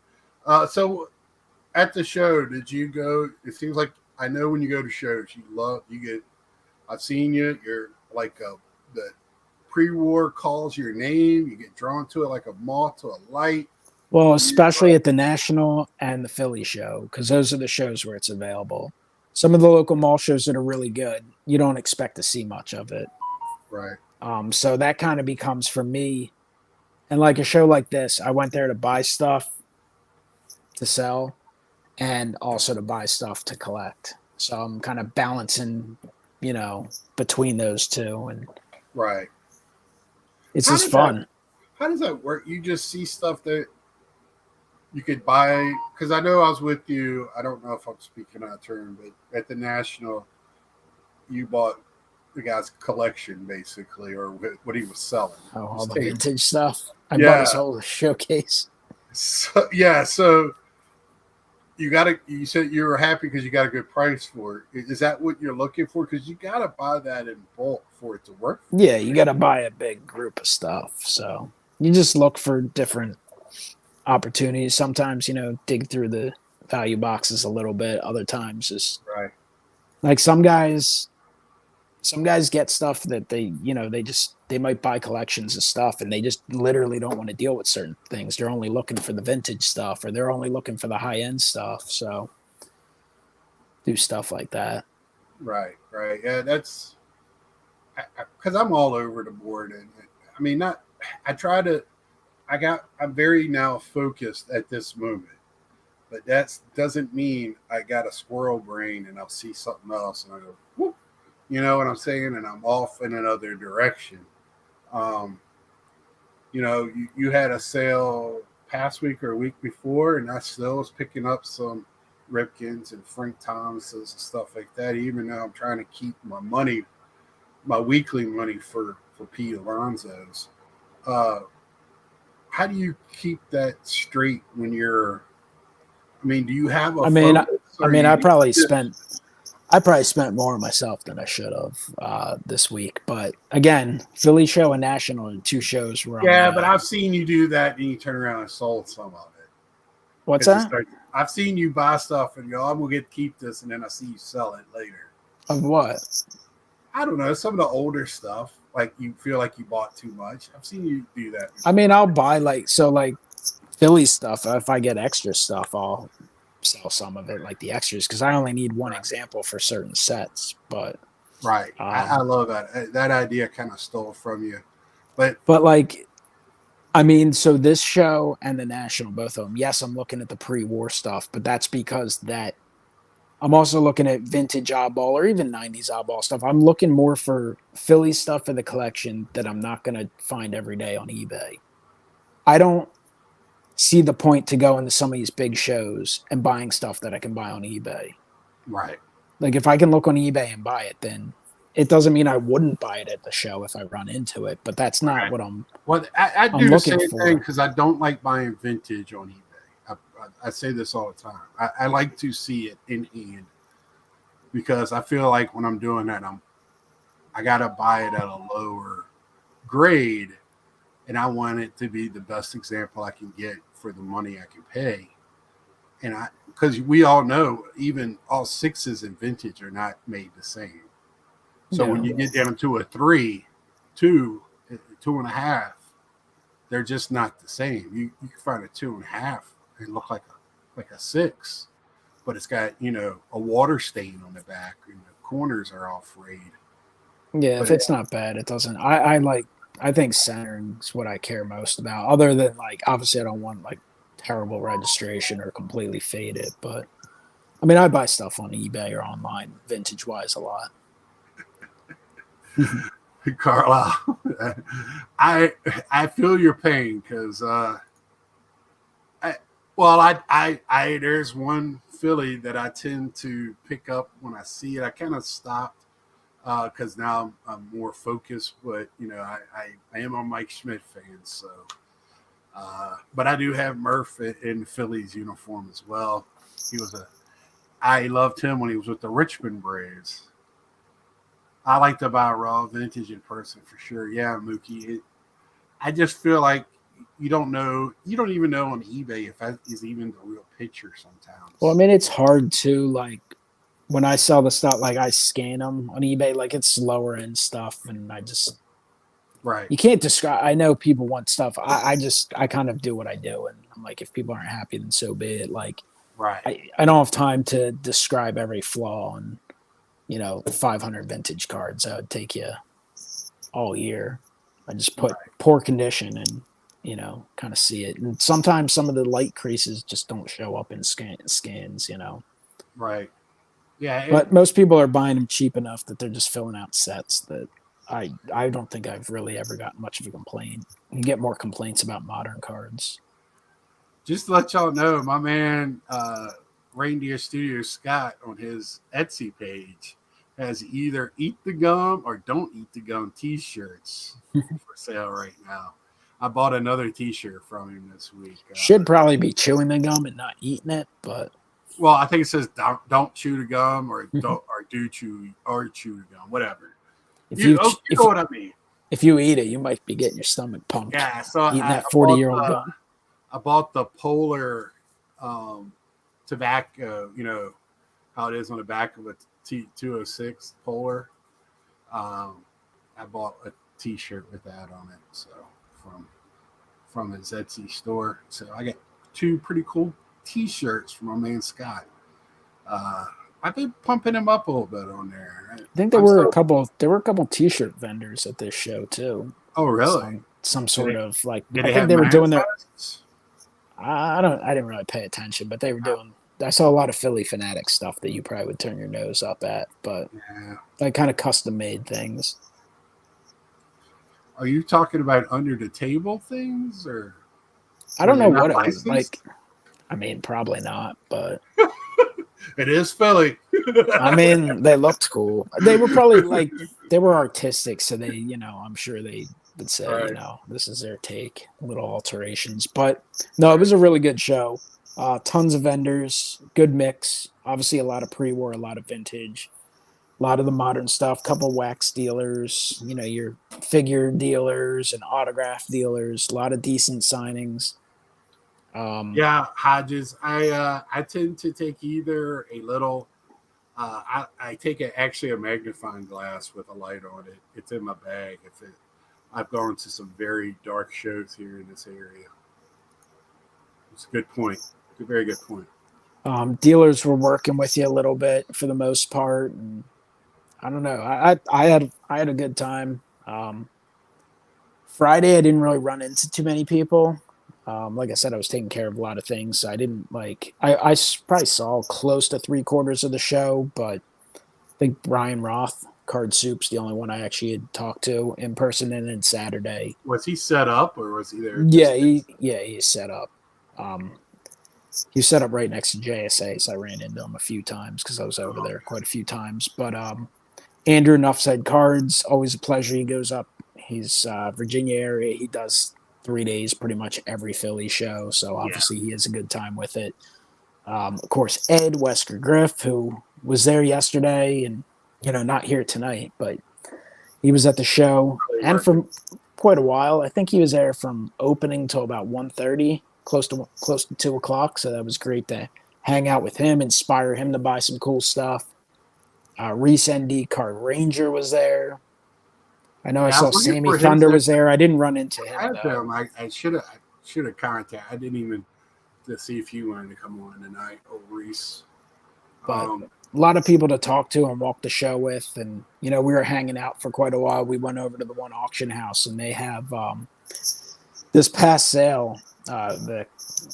at the show, did you go? It seems like I know when you go to shows, you get. I've seen you. You're like the pre-war calls your name. You get drawn to it like a moth to a light. Well, especially at the National and the Philly show, because those are the shows where it's available. Some of the local mall shows that are really good, you don't expect to see much of it. Right. So that kind of becomes for me, and like a show like this, I went there to buy stuff to sell and also to buy stuff to collect. So I'm kind of balancing, between those two, and Right. it's How just does fun. How does that work? You just see stuff that you could buy, because I know I was with you. I don't know if I'm speaking out of turn, but at the National, you bought the guy's collection basically, or what he was selling. Oh, all His the tape. vintage stuff. I bought Yeah. his whole showcase. So, yeah. So you said you were happy because you got a good price for it. Is that what you're looking for? Because you got to buy that in bulk for it to work. Yeah, you got to buy a big group of stuff. So you just look for different opportunities. Sometimes, dig through the value boxes a little bit. Other times, just Right. like some guys get stuff that they might buy collections of stuff and they just literally don't want to deal with certain things. They're only looking for the vintage stuff, or they're only looking for the high end stuff. So do stuff like that. Right. Yeah, that's because I'm all over the board, and I mean, not. I try to. I'm very now focused at this moment, but that doesn't mean I got a squirrel brain and I'll see something else and I go, whoop, you know what I'm saying, and I'm off in another direction. You had a sale past week or a week before, and I still was picking up some Ripkins and Frank Thomases and stuff like that. Even though I'm trying to keep my money, my weekly money for Pete Alonso's. How do you keep that straight when you're? I mean, do you have a? I probably spent more on myself than I should have this week. But again, Philly show and National are two shows where but I've seen you do that and you turn around and sold some of it. What's that? I've seen you buy stuff and go, I'm gonna keep this, and then I see you sell it later. Of what? I don't know. Some of the older stuff, like you feel like you bought too much. I've seen you do that before. I mean, I'll buy like Philly stuff. If I get extra stuff, I'll sell some of it, like the extras, because I only need one example for certain sets. But right, I love that. That idea kind of stole from you, but like, I mean, so this show and the National, both of them. Yes, I'm looking at the pre-war stuff, but that's because I'm also looking at vintage oddball or even 90s oddball stuff. I'm looking more for Philly stuff for the collection that I'm not going to find every day on eBay. I don't see the point to go into some of these big shows and buying stuff that I can buy on eBay. Right. Like if I can look on eBay and buy it, then it doesn't mean I wouldn't buy it at the show if I run into it, but that's not what I'm. Well, I do the same thing because I don't like buying vintage on eBay. I say this all the time. I like to see it in hand because I feel like when I'm doing that, I gotta buy it at a lower grade, and I want it to be the best example I can get for the money I can pay. And because we all know even all sixes in vintage are not made the same. So when you get down to a 3, 2, 2.5, they're just not the same. You can find a 2.5 and look like a 6, but it's got a water stain on the back and the corners are all frayed. Yeah, but if it's not bad, it doesn't. I think centering is what I care most about. Other than obviously I don't want terrible registration or completely faded, but I mean I buy stuff on eBay or online vintage wise a lot. Carlisle, I feel your pain because there's one Philly that I tend to pick up when I see it. I kind of stopped because now I'm more focused, but I am a Mike Schmidt fan, so but I do have Murph in Philly's uniform as well. I loved him when he was with the Richmond Braves. I like to buy raw vintage in person for sure. Yeah, Mookie. I just feel like you don't even know on eBay if that is even the real picture sometimes. Well, I mean, it's hard to when I sell the stuff, I scan them on eBay, it's lower end stuff, and Right. You can't describe. I know people want stuff. I kind of do what I do, and I'm like, if people aren't happy, then so be it. Like, Right. I don't have time to describe every flaw and 500 vintage cards. That would take you all year. I just put Right. poor condition and kind of see it. And sometimes some of the light creases just don't show up in scans. Right. Yeah. But most people are buying them cheap enough that they're just filling out sets that I don't think I've really ever gotten much of a complaint. You get more complaints about modern cards. Just to let y'all know, my man Reindeer Studio Scott on his Etsy page has either Eat the Gum or Don't Eat the Gum t-shirts for sale right now. I bought another t-shirt from him this week. Should probably be chewing the gum and not eating it, but well, I think it says don't chew the gum or don't or do chew or chew the gum, whatever. You know what I mean. If you eat it, you might be getting your stomach pumped. Yeah, so eating that 40-year-old gum. I bought the Polar tobacco, how it is on the back of a T206 Polar. I bought a t-shirt with that on it, so from his Etsy store. So I got 2 pretty cool t-shirts from my man Scott. I've been pumping him up a little bit on there. I think there were a couple t-shirt vendors at this show too. Oh, really? Some sort of like I think they were doing their I didn't really pay attention, but they were doing I saw a lot of Philly Fanatic stuff that you probably would turn your nose up at, but like kind of custom made things. Are you talking about under the table things or I don't know what it was like. I mean, probably not, but it is Philly. I mean, they looked cool. They were probably they were artistic, so they, I'm sure they would say, right. This is their take, little alterations. But no, it was a really good show. Tons of vendors, good mix. Obviously, a lot of pre-war, a lot of vintage, a lot of the modern stuff. Couple wax dealers, your figure dealers and autograph dealers. A lot of decent signings. Hodges. I tend to take either a little. I take actually a magnifying glass with a light on it. It's in my bag. I've gone to some very dark shows here in this area. It's a good point. It's a very good point. Dealers were working with you a little bit for the most part, and I don't know. I had a good time. Friday, I didn't really run into too many people. Like I said, I was taking care of a lot of things. So I didn't I probably saw close to 3/4 of the show, but I think Brian Roth, Card Soup's the only one I actually had talked to in person. And then Saturday, was he set up or was he there? He's set up. He was set up right next to JSA, so I ran into him a few times because I was over there quite a few times. But Andrew Nuffside Cards, always a pleasure. He goes up. He's Virginia area. He does 3 days, pretty much every Philly show. So obviously he has a good time with it. Of course, Ed Wesker Griff, who was there yesterday and, not here tonight, but he was at the show and for quite a while. I think he was there from opening till about 1:30, close to 2:00. So that was great to hang out with him, inspire him to buy some cool stuff. Reese ND Card Ranger was there. I know I saw Sammy Thunder was there. I didn't run into him. I should have contacted. I didn't even to see if you wanted to come on tonight, or Reese. But a lot of people to talk to and walk the show with, and we were hanging out for quite a while. We went over to the one auction house, and they have this past sale, the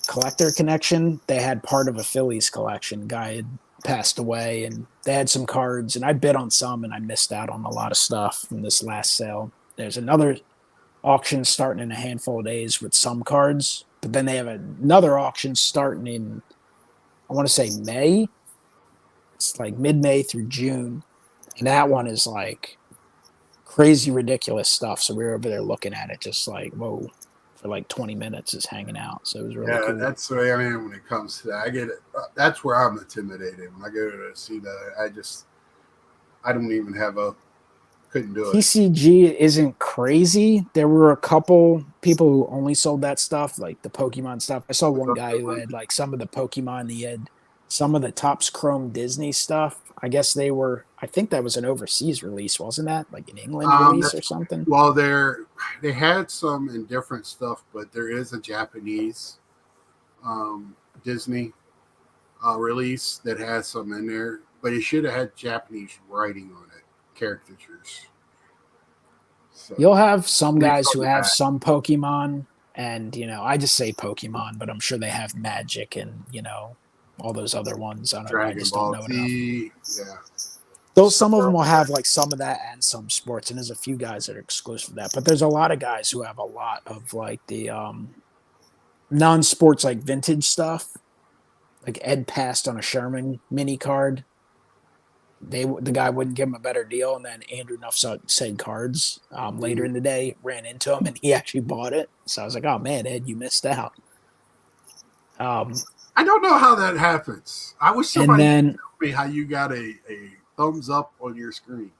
Collector Connection. They had part of a Phillies collection. Guy had passed away, and they had some cards, and I bid on some, and I missed out on a lot of stuff from this last sale. There's another auction starting in a handful of days with some cards, but then they have another auction starting in, I want to say May. It's like mid-May through June, and that one is like crazy ridiculous stuff. So we were over there looking at it, just like whoa, for like 20 minutes, just hanging out. So it was really cool. That's the way I mean when it comes to that. I get it. That's where I'm intimidated when I go to see that. I don't even couldn't do it. TCG isn't crazy. There were a couple people who only sold that stuff, like the Pokemon stuff. I saw one guy who had like some of the Pokemon. He had some of the Topps Chrome Disney stuff. I guess they were. I think that was an overseas release, wasn't that? Like an England release or That's something. well, they had some in different stuff, but there is a Japanese Disney release that has some in there. But it should have had Japanese writing on it, caricatures. So You'll have some please guys call who me have back. some Pokemon, and I just say Pokemon, but I'm sure they have Magic and all those other ones. I Dragon just don't Ball know enough. Z, yeah. Though some of them So, will have like some of that and some sports, and there's a few guys that are exclusive to that. But there's a lot of guys who have a lot of like the non-sports like vintage stuff. Like Ed passed on a Sherman mini card. The guy wouldn't give him a better deal, and then Andrew Nuff said cards later in the day ran into him, and he actually bought it. So I was like, "Oh man, Ed, you missed out." I don't know how that happens. I wish And somebody could then tell me how you got a thumbs up on your screen.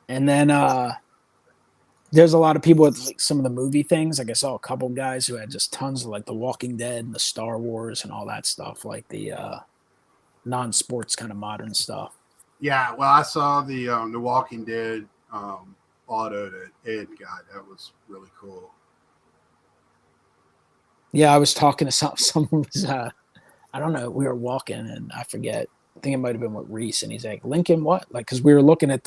and then there's a lot of people with like some of the movie things. Like I saw a couple guys who had just tons of like The Walking Dead and the Star Wars and all that stuff, like the non-sports kind of modern stuff. Yeah, well, I saw the Walking Dead auto that Ed got. That was really cool. Yeah, I was talking to someone was I don't know, we were walking and I forget. I think it might have been with Reese, and he's like, Lincoln, what? Like, because we were looking at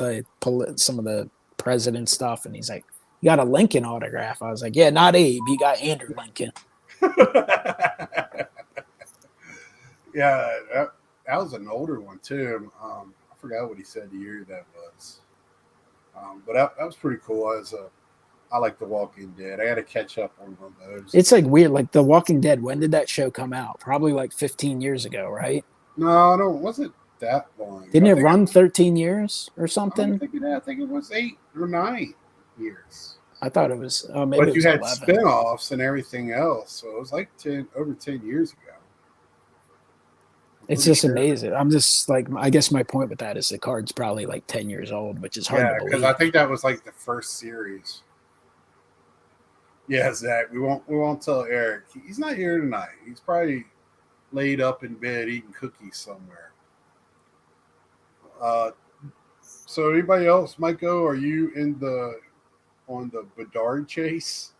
some of the president stuff, and he's like, you got a Lincoln autograph. I was like, yeah, not Abe. You got Andrew Lincoln. Yeah, that was an older one too. I forgot what he said the year that was, but that was pretty cool. I like The Walking Dead. I got to catch up on one of those. It's like weird. Like The Walking Dead, when did that show come out? Probably like 15 years ago, right? No, no, it wasn't that long. Didn't it run 13 years or I something? I think it was 8 or 9 years. I thought it was, maybe But it you was had 11. spinoffs and everything else, so it was like over 10 years ago. It's just amazing. I'm just like, I guess my point with that is the card's probably like 10 years old, which is hard to because believe. I think that was like the first series. Yeah, Zach. We won't tell Eric. He's not here tonight. He's probably laid up in bed eating cookies somewhere. So anybody else, Michael? Are you on the Bedard chase?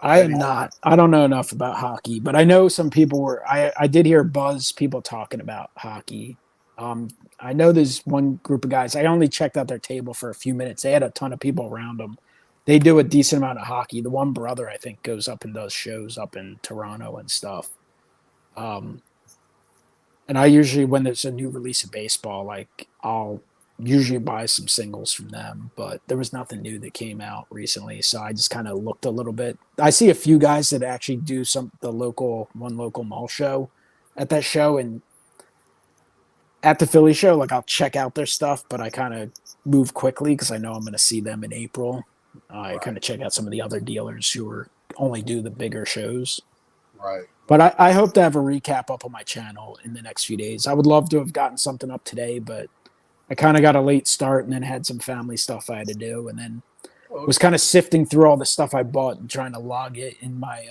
I am not. I don't know enough about hockey, but I know some people were. I did hear buzz people talking about hockey. I know there's one group of guys. I only checked out their table for a few minutes. They had a ton of people around them. They do a decent amount of hockey. The one brother I think goes up and does shows up in Toronto and stuff. And I usually, when there's a new release of baseball, like I'll usually buy some singles from them, but there was nothing new that came out recently, so I just kind of looked a little bit. I see a few guys that actually do the local mall show at that show, and at the Philly show, like I'll check out their stuff, but I kind of move quickly because I know I'm going to see them in April. I kind of check out some of the other dealers who only do the bigger shows. Right. But I hope to have a recap up on my channel in the next few days. I would love to have gotten something up today, but I kind of got a late start and then had some family stuff I had to do, and then was kind of sifting through all the stuff I bought and trying to log it in my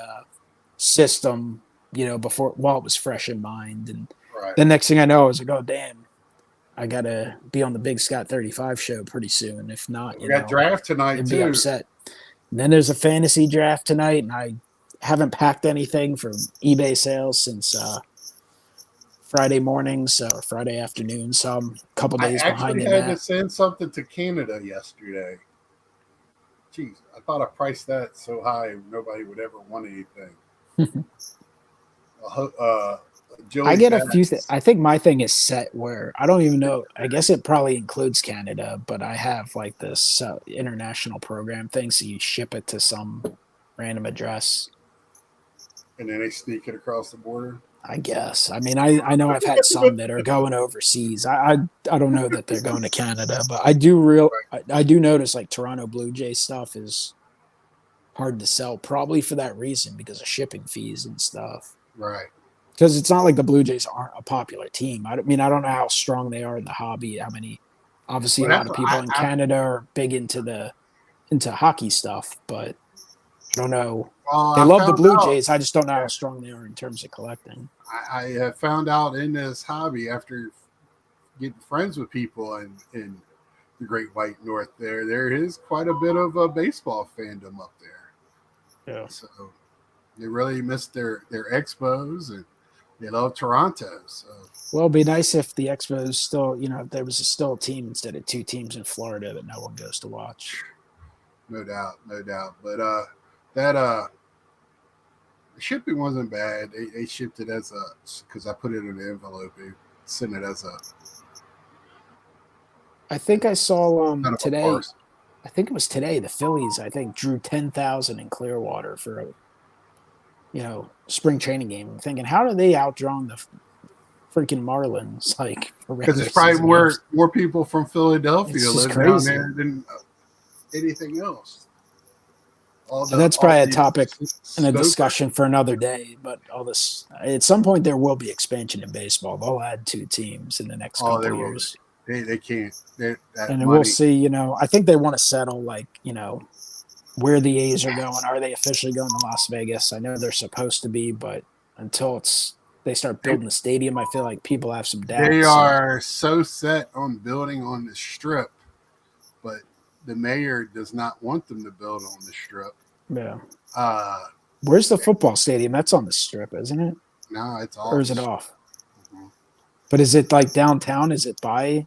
system, while it was fresh in mind. And the next thing I know, I was like, oh, damn, I got to be on the Big Scott 35 show pretty soon. If not, we got draft tonight I'd too. be upset. And then there's a fantasy draft tonight, and I haven't packed anything for eBay sales since Friday mornings or Friday afternoons. So I'm a couple days behind in that. I actually had that. to send something to Canada yesterday. Jeez, I thought I priced that so high nobody would ever want anything. I get a few things. I think my thing is set where I don't even know. I guess it probably includes Canada, but I have like this international program thing. So you ship it to some random address. And then they sneak it across the border? I guess. I mean, I know I've had some that are going overseas. I don't know that they're going to Canada, but I do notice like Toronto Blue Jays stuff is hard to sell, probably for that reason because of shipping fees and stuff. Right. Because it's not like the Blue Jays aren't a popular team. I don't know how strong they are in the hobby. Obviously, a lot of people in Canada are big into hockey stuff, but I don't know Well, They I love the found Blue out. Jays. I just don't know how strong they are in terms of collecting. I have found out in this hobby after getting friends with people in the Great White North. There is quite a bit of a baseball fandom up there. Yeah. So they really miss their expos, and they love Toronto. So Well, it'd be nice if the Expos still, if there was still a team instead of two teams in Florida that no one goes to watch. no doubt, no doubt. But that the shipping wasn't bad. They shipped it as a because I put it in an envelope. They sent it as a I think I saw kind of a today. parcel. I think it was today. The Phillies, I think, drew 10,000 in Clearwater for a spring training game. I'm thinking, how do they outdrawn the freaking Marlins like for Because regular there's probably season games? more people from Philadelphia It's just live down crazy. there than anything else. And that's probably a topic and a Stoker. discussion for another day. But all this, at some point, there will be expansion in baseball. They'll add two teams in the next Oh, couple they of will. years, They can't. That and money. we'll see. I think they want to settle where the A's are going. Are they officially going to Las Vegas? I know they're supposed to be, but until they start building the stadium, I feel like people have some doubts. They are so set on building on the Strip, but the mayor does not want them to build on the Strip. Yeah. Where's the football stadium? That's on the Strip, isn't it? No, it's off. Or is it off? Mm-hmm. But is it like downtown? Is it by?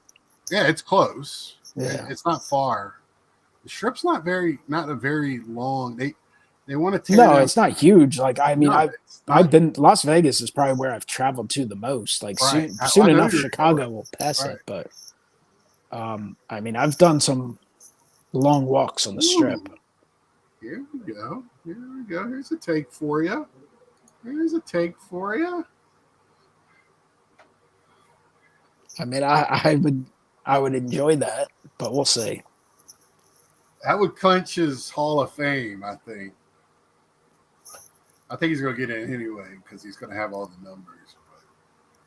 Yeah, it's close. Yeah. It's not far. The Strip's not a very long. They want to tear. No, it's not huge. Like I've been Las Vegas is probably where I've traveled to the most. Like right. soon enough, Chicago will pass it. But I've done some long walks on the Strip. Here we go. Here's a take for you. I would enjoy that, but we'll see. That would clinch his Hall of Fame, I think. I think he's going to get in anyway because he's going to have all the numbers.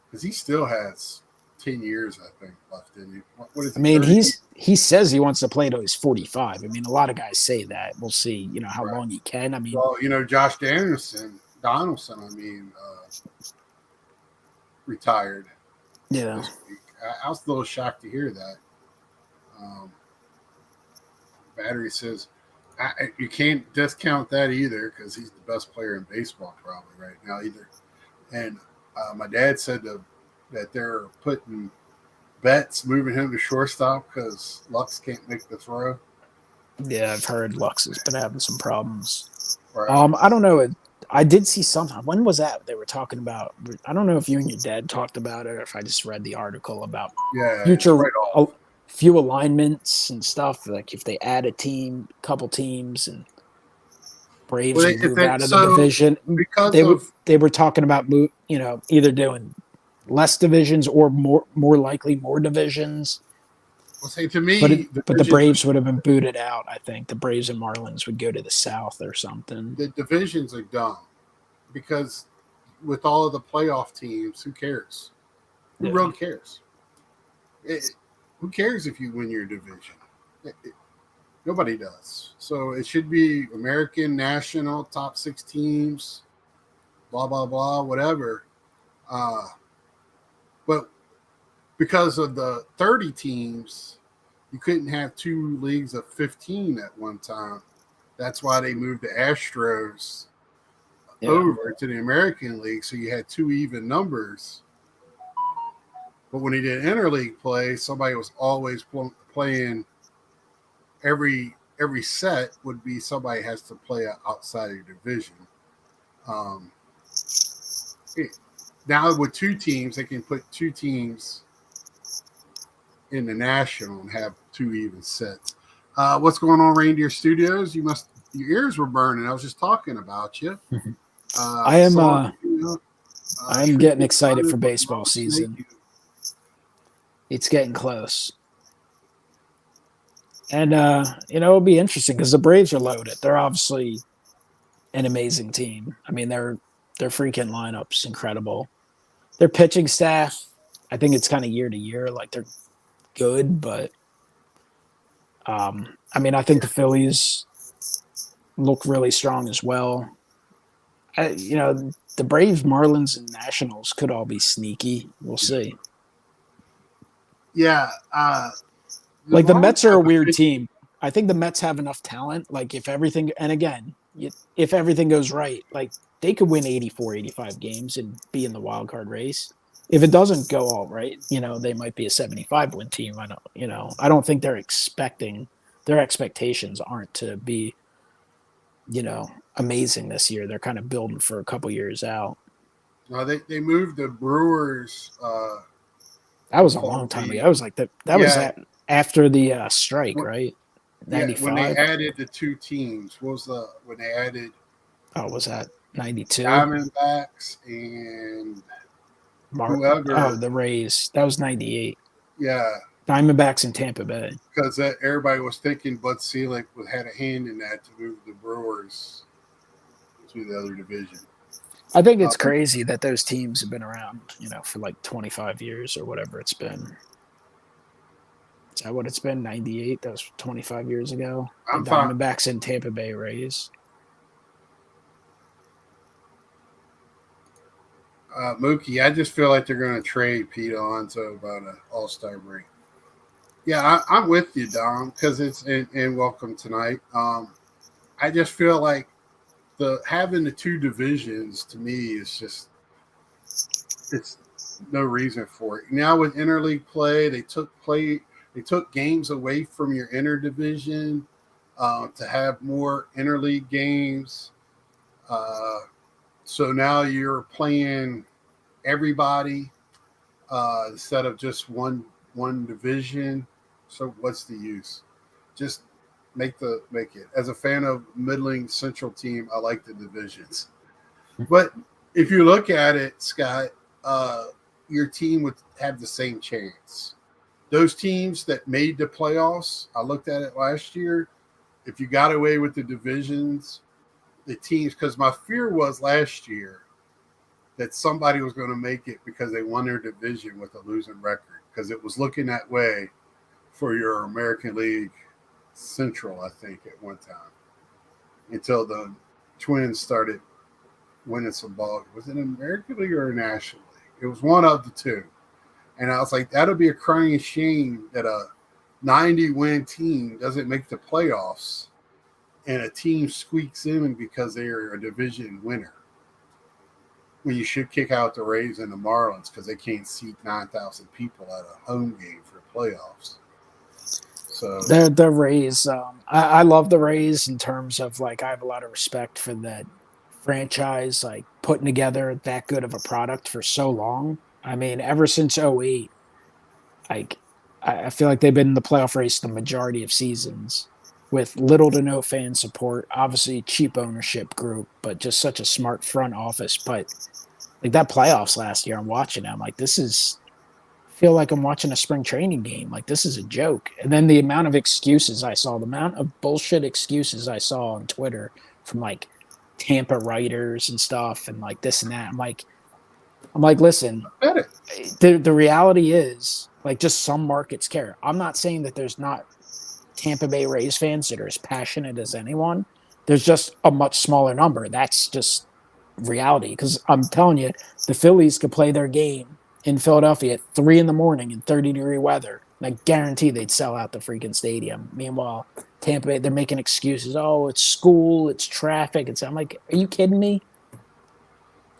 Because he still has 10 years, I think, left in him. What is he, he says he wants to play till he's 45. A lot of guys say that. We'll see, how long he can. Well, Josh Donaldson, retired. Yeah. I was a little shocked to hear that. Battery says you can't discount that either because he's the best player in baseball probably right now either. And my dad said that they're putting bets moving him to shortstop because Lux can't make the throw. Yeah, I've heard Lux has been having some problems. Right. I don't know. I did see something. When was that they were talking about? I don't know if you and your dad talked about it or if I just read the article about future few alignments and stuff. Like if they add a couple teams, and Braves would move out of the division. They were talking about either doing less divisions or more likely more divisions. Well, say to me, but the Braves would have been booted out. I think the Braves and Marlins would go to the South or something. The divisions are dumb because with all of the playoff teams, who cares? Who really cares? Who cares if you win your division? Nobody does. So it should be American, National, top 6 teams, blah, blah, blah, whatever. But because of the 30 teams, you couldn't have 2 leagues of 15 at one time. That's why they moved the Astros over to the American League, so you had 2 even numbers. But when he did interleague play, somebody was always playing. Every set would be somebody has to play outside of your division. Now with 2 teams, they can put 2 teams in the National and have 2 even sets. What's going on, Reindeer Studios? Your ears were burning. I was just talking about you. I am getting excited for baseball season. It's getting close. And, it'll be interesting because the Braves are loaded. They're obviously an amazing team. Their freaking lineup's incredible. Their pitching staff, I think it's kind of year to year. Like, they're good, but, I think the Phillies look really strong as well. the Braves, Marlins, and Nationals could all be sneaky. We'll see. Yeah. Like the Marlins Mets are a have weird big- team. I think the Mets have enough talent. Like if everything, and again, if everything goes right, like they could win 84, 85 games and be in the wild card race. If it doesn't go all right, they might be a 75 win team. I don't think their expectations aren't to be, amazing this year. They're kind of building for a couple years out. No, they moved the Brewers. That was a long time ago. That was like that was after the strike, right? Yeah, when they 95. added the two teams, what was when they added Was that 92? Diamondbacks and whoever? Oh, the Rays. That was 98. Yeah, Diamondbacks in Tampa Bay. because everybody was thinking Bud Selig had a hand in that to move the Brewers to the other division. I think it's crazy that those teams have been around, for like 25 years or whatever it's been. Is that what it's been? 98? That was 25 years ago. The Diamondbacks and Tampa Bay Rays. Mookie, I just feel like they're going to trade Pete Alonso about an All-Star break. Yeah, I'm with you, Dom, because it's and welcome tonight. I just feel like having the two divisions to me is just it's no reason for it. Now with interleague play, they took games away from your interdivision to have more interleague games. So now you're playing everybody instead of just one division. So what's the use? Just make it. As a fan of middling Central team, I like the divisions. But if you look at it, Scott, your team would have the same chance. Those teams that made the playoffs, I looked at it last year. If you got away with the divisions, the teams, because my fear was last year that somebody was going to make it because they won their division with a losing record, because it was looking that way for your American League Central, I think, at one time, until the Twins started winning some ball. Was it American League or National League? It was one of the two. And I was like, that'll be a crying shame that a 90-win team doesn't make the playoffs and a team squeaks in because they're a division winner, when you should kick out the Rays and the Marlins because they can't seat 9,000 people at a home game for playoffs. So the Rays, I love the Rays in terms of, like, I have a lot of respect for that franchise, like, putting together that good of a product for so long. I mean, ever since 08, like, I feel like they've been in the playoff race the majority of seasons with little to no fan support. Obviously, cheap ownership group, but just such a smart front office. But like that playoffs last year, I'm watching it. I'm like, I feel like I'm watching a spring training game. Like, this is a joke. And then the amount of excuses I saw, the amount of bullshit excuses I saw on Twitter from like Tampa writers and stuff, and like this and that. I'm like, listen, the reality is, like, just some markets care. I'm not saying that there's not Tampa Bay Rays fans that are as passionate as anyone. There's just a much smaller number. That's just reality. Because I'm telling you, the Phillies could play their game in Philadelphia at 3 a.m. in 30-degree weather. And I guarantee they'd sell out the freaking stadium. Meanwhile, Tampa Bay, they're making excuses. Oh, it's school, it's traffic. I'm like, are you kidding me?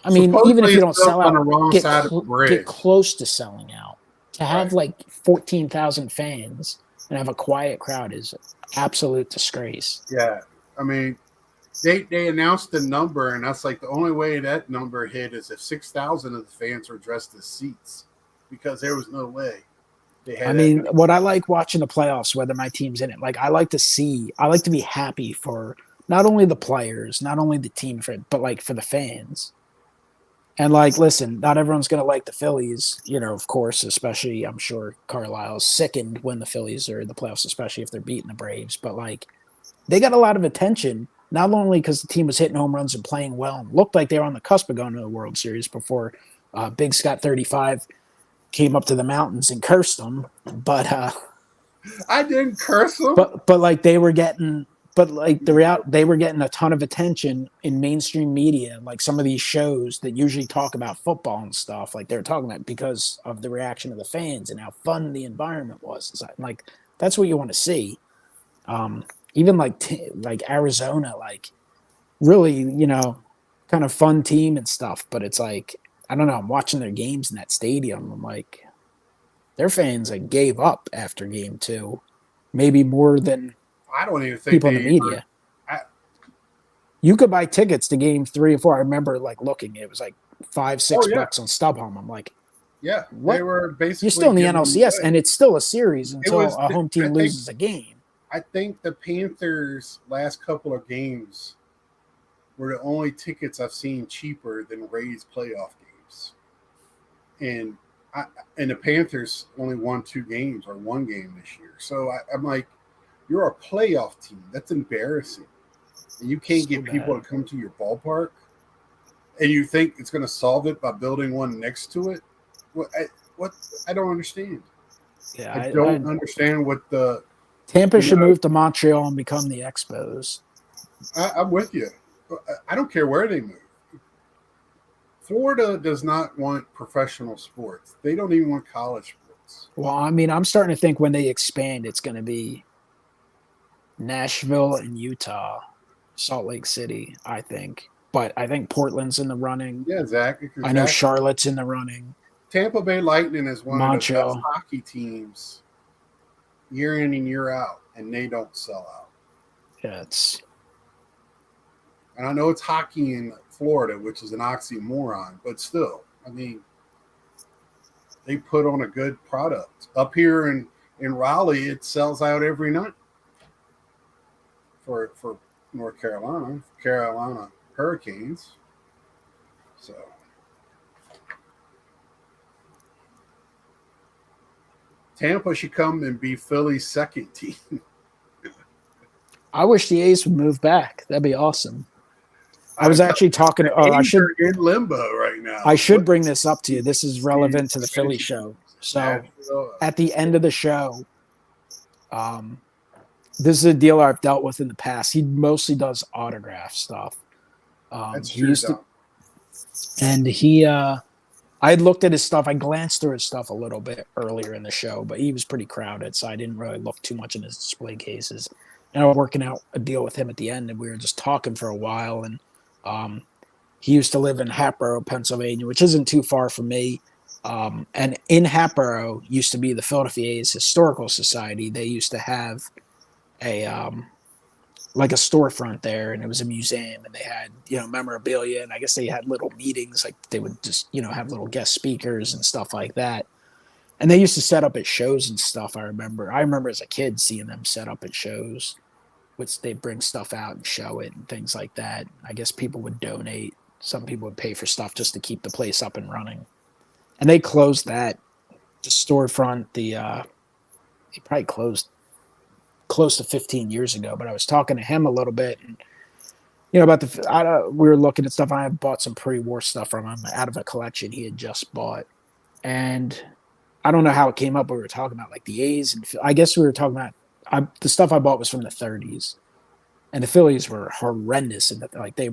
I mean, even if you don't sell out, get close to selling out. To have like 14,000 fans and have a quiet crowd is absolute disgrace. Yeah. I mean, they announced the number, and that's like the only way that number hit is if 6,000 of the fans were dressed as seats, because there was no way. What I like watching the playoffs, whether my team's in it, like I like to be happy for not only the players, not only the team, but like for the fans. And like, listen, not everyone's going to like the Phillies, of course, especially I'm sure Carlisle's sickened when the Phillies are in the playoffs, especially if they're beating the Braves. But like, they got a lot of attention, not only because the team was hitting home runs and playing well and looked like they were on the cusp of going to the World Series before Big Scott 35 came up to the mountains and cursed them. But I didn't curse them. But like they were getting but like they were getting a ton of attention in mainstream media, like some of these shows that usually talk about football and stuff. Like they're talking about because of the reaction of the fans and how fun the environment was. It's like that's what you want to see. Even like Arizona, like really, kind of fun team and stuff. But it's like I don't know. I'm watching their games in that stadium. I'm like, their fans like gave up after game two, maybe more than I don't even think people in the they media. You could buy tickets to game 3 or 4. I remember like looking, it was like $5-6 on StubHub. I'm like, yeah, what? they were basically You're still in the NLCS, and it's still a series until a home team loses a game. I think the Panthers' last couple of games were the only tickets I've seen cheaper than Rays playoff games, and the Panthers only won 2 games or 1 game this year. So I'm like, you're a playoff team. That's embarrassing. And you can't get people to come to your ballpark, and you think it's going to solve it by building one next to it. I don't understand. Yeah, I don't understand what the Tampa should move to Montreal and become the Expos. I'm with you. I don't care where they move. Florida does not want professional sports. They don't even want college sports. Well, I mean, I'm starting to think when they expand, it's going to be Nashville and Utah, Salt Lake City, I think. But I think Portland's in the running. Yeah, Zach. Exactly. I know Charlotte's in the running. Tampa Bay Lightning is one of the best hockey teams year in and year out, and they don't sell out. Yeah, and I know it's hockey in Florida, which is an oxymoron, but still, I mean, they put on a good product. Up here in Raleigh, it sells out every night for North Carolina Hurricanes. So Tampa should come and be Philly's second team. I wish the A's would move back. That'd be awesome. I was actually talking. I should in limbo right now. I should bring this up to you. This is relevant to the Philly show. So at the end of the show, this is a dealer I've dealt with in the past. He mostly does autograph stuff. That's he used to, and he. I had looked at his stuff. I glanced through his stuff a little bit earlier in the show, but he was pretty crowded, so I didn't really look too much in his display cases. And I was working out a deal with him at the end, and we were just talking for a while. And he used to live in Hatboro, Pennsylvania, which isn't too far from me. And in Hatboro used to be the Philadelphia A's Historical Society. They used to have a like a storefront there, and it was a museum, and they had memorabilia, and I guess they had little meetings, like they would just have little guest speakers and stuff like that. And they used to set up at shows and stuff. I remember as a kid seeing them set up at shows, which they bring stuff out and show it and things like that. I guess people would donate. Some people would pay for stuff just to keep the place up and running. And they closed that. The storefront, they probably closed close to 15 years ago. But I was talking to him a little bit, and about we were looking at stuff. I had bought some pre-war stuff from him out of a collection he had just bought, and I don't know how it came up. We were talking about like the A's, and I guess we were talking about the stuff I bought was from the 30s, and the Phillies were horrendous, and like they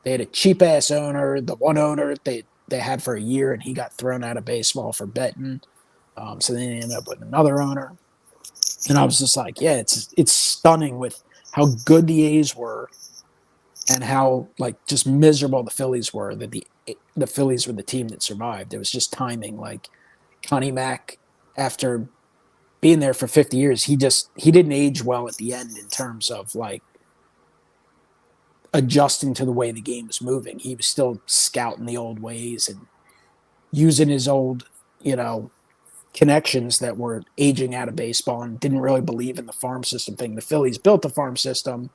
had a cheap ass owner. The one owner they had for a year, and he got thrown out of baseball for betting. So then they ended up with another owner, and I was just like, yeah, it's stunning with how good the A's were, and how like just miserable the Phillies were. That the Phillies were the team that survived. It was just timing, like. Connie Mack, after being there for 50 years, he didn't age well at the end in terms of like adjusting to the way the game was moving. He was still scouting the old ways and using his old, connections that were aging out of baseball, and didn't really believe in the farm system thing. The Phillies built the farm system,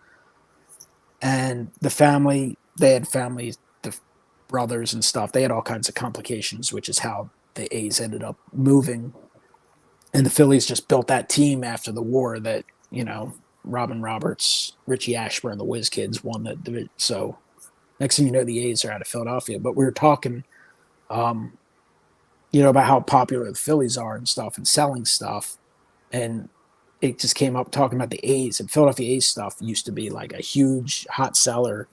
and the family, the brothers and stuff, they had all kinds of complications, which is how the A's ended up moving, and the Phillies just built that team after the war that, Robin Roberts, Richie Ashburn, the Whiz Kids won the. So next thing you know, the A's are out of Philadelphia. But we were talking, about how popular the Phillies are and stuff and selling stuff. And it just came up talking about the A's, and Philadelphia A's stuff used to be like a huge hot seller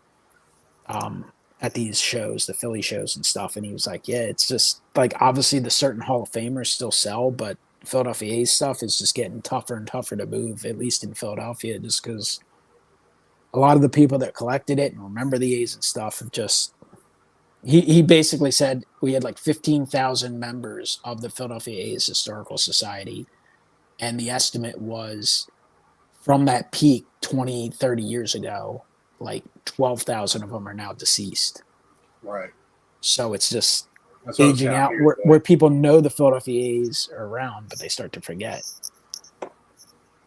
at these shows, the Philly shows and stuff. And he was like, yeah, it's just like obviously the certain Hall of Famers still sell, but Philadelphia A's stuff is just getting tougher and tougher to move, at least in Philadelphia, just because a lot of the people that collected it and remember the A's and stuff have just. He basically said we had like 15,000 members of the Philadelphia A's Historical Society, and the estimate was from that peak 20, 30 years ago, like 12,000 of them are now deceased. Right. So it's just That's what aging out where people know the Philadelphia A's are around, but they start to forget.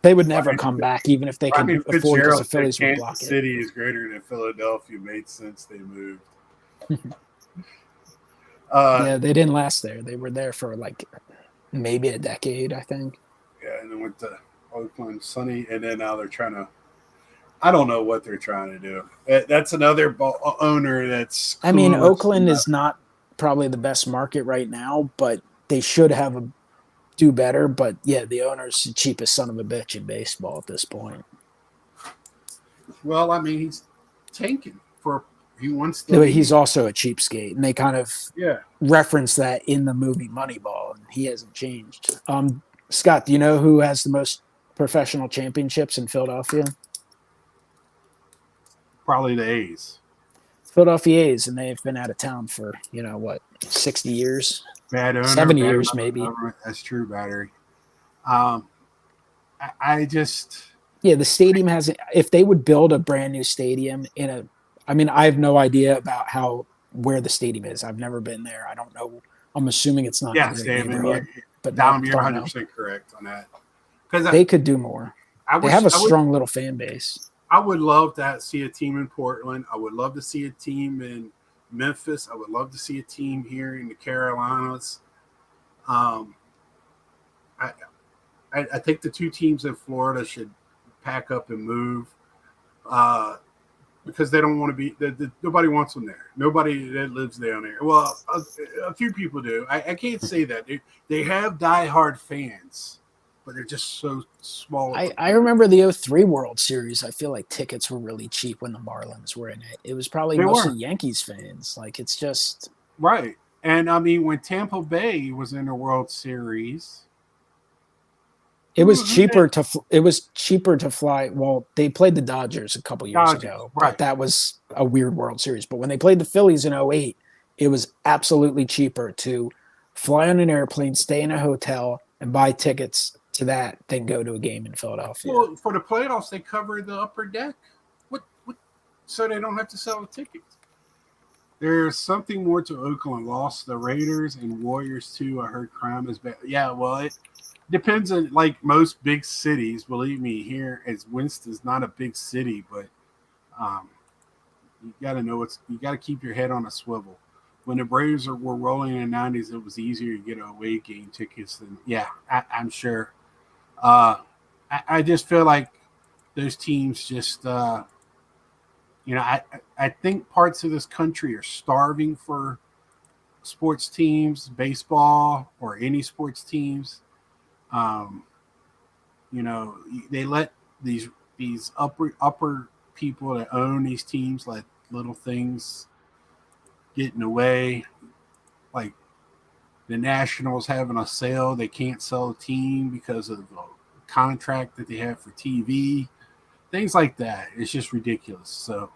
They would never come back, even if they could afford, because the Phillies would block it. Kansas City is greater than Philadelphia made sense they moved. Yeah, they didn't last there. They were there for like maybe a decade, I think. Yeah, and then went to Oakland, Sunny, and then now they're trying to. I don't know what they're trying to do. That's another owner that's. I mean, Oakland is not probably the best market right now, but they should do better. But yeah, the owner's the cheapest son of a bitch in baseball at this point. Well, I mean, he's tanking for. He wants to. He's also a cheapskate, and they kind of reference that in the movie Moneyball, and he hasn't changed. Scott, do you know who has the most professional championships in Philadelphia? Probably the A's. Philadelphia A's, and they've been out of town for 60 years, bad owner, 70 years maybe. That's true, Battery. I just the stadium has. If they would build a brand new stadium I have no idea about where the stadium is. I've never been there. I don't know. I'm assuming it's not. Yeah, David, but Dom, you're 100% correct on that. Because they could do more. They have a strong little fan base. I would love to see a team in Portland. I would love to see a team in Memphis. I would love to see a team here in the Carolinas. I think the two teams in Florida should pack up and move. Because they don't want to be nobody wants them there. Nobody that lives down there. Well, a few people do. I can't say that. They have diehard fans, but they're just so small. I remember the 2003 World Series. I feel like tickets were really cheap when the Marlins were in it. It was probably mostly Yankees fans. Like, it's just right. And I mean, when Tampa Bay was in the World Series, it was cheaper to fly. Well, they played the Dodgers a couple years ago, but that was a weird World Series. But when they played the Phillies in 2008, it was absolutely cheaper to fly on an airplane, stay in a hotel, and buy tickets to that than go to a game in Philadelphia. Well, for the playoffs, they cover the upper deck. What? So they don't have to sell the tickets. There's something more to Oakland. Lost the Raiders and Warriors too. I heard crime is bad. Yeah, well, it depends on, like most big cities. Believe me, here as Winston's not a big city, but you got to know you got to keep your head on a swivel. When the Braves were rolling in the 90s, it was easier to get away game tickets than I'm sure. I just feel like those teams just I think parts of this country are starving for sports teams, baseball or any sports teams. They let these upper people that own these teams let little things get in the way. Like the Nationals having a sale, they can't sell a team because of the contract that they have for TV, things like that. It's just ridiculous. So,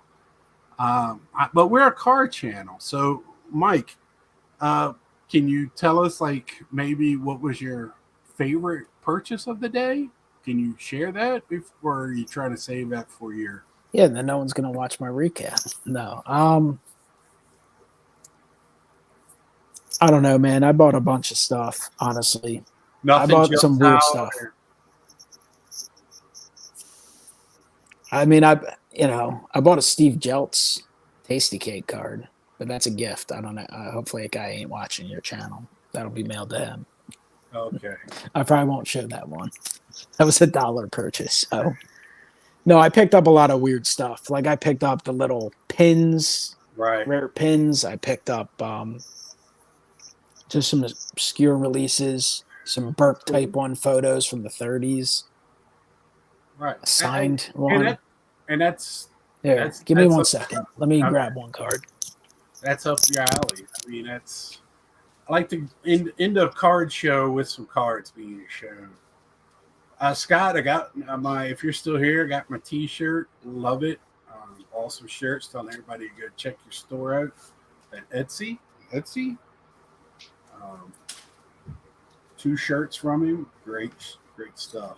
but we're a car channel. So, Mike, can you tell us maybe what was your favorite purchase of the day? Can you share that, or are you trying to save that for your? Yeah, then no one's gonna watch my recap. No, I don't know, man. I bought a bunch of stuff. Honestly, I bought some weird stuff. I mean, I bought a Steve Jeltz Tasty Cake card, but that's a gift. I don't know. Hopefully, a guy ain't watching your channel. That'll be mailed to him. Okay. I probably won't show that one. That was $1 purchase. So, no, I picked up a lot of weird stuff. Like I picked up the little pins, rare pins. I picked up just some obscure releases, some Burke Type 1 photos from the 30s. right. A signed And one. that's Here, give me that's one up, second. Let me okay, grab one card. that's up your alley. I mean, I like to end a card show with some cards being shown. Scott, I got my. If you're still here, I got my T-shirt. Love it. Awesome shirts. Telling everybody to go check your store out at Etsy. Etsy. Um, 2 shirts from him. Great stuff.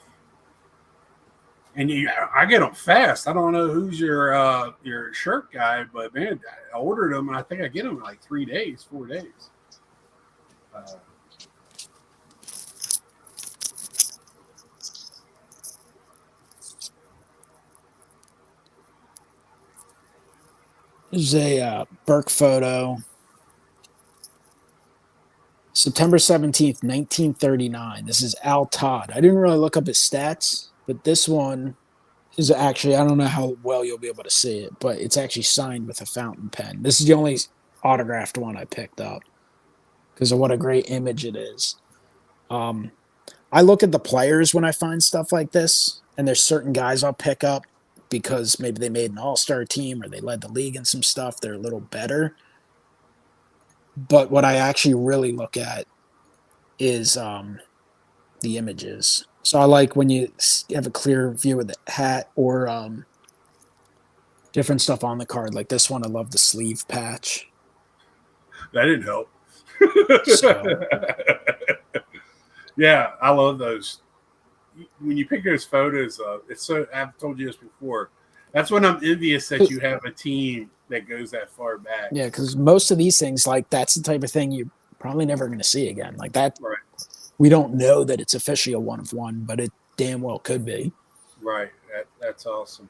And I get them fast. I don't know who's your shirt guy, but man, I ordered them and I think I get them in like 3 days, 4 days. This is a Burke photo. September 17th, 1939. This is Al Todd. I didn't really look up his stats, but this one is actually, I don't know how well you'll be able to see it, but it's actually signed with a fountain pen. This is the only autographed one I picked up because of what a great image it is. I look at the players when I find stuff like this, and there's certain guys I'll pick up because maybe they made an all-star team or they led the league in some stuff. They're a little better. But what I actually really look at is the images. So I like when you have a clear view of the hat or different stuff on the card. Like this one, I love the sleeve patch. That didn't help. So Yeah, I love those. When you pick those photos up, it's so. I've told you this before. That's when I'm envious that you have a team that goes that far back. yeah, because most of these things, like that's the type of thing you're probably never going to see again. Like that, Right. We don't know that it's officially a 1 of 1, but it damn well could be. Right. That's awesome.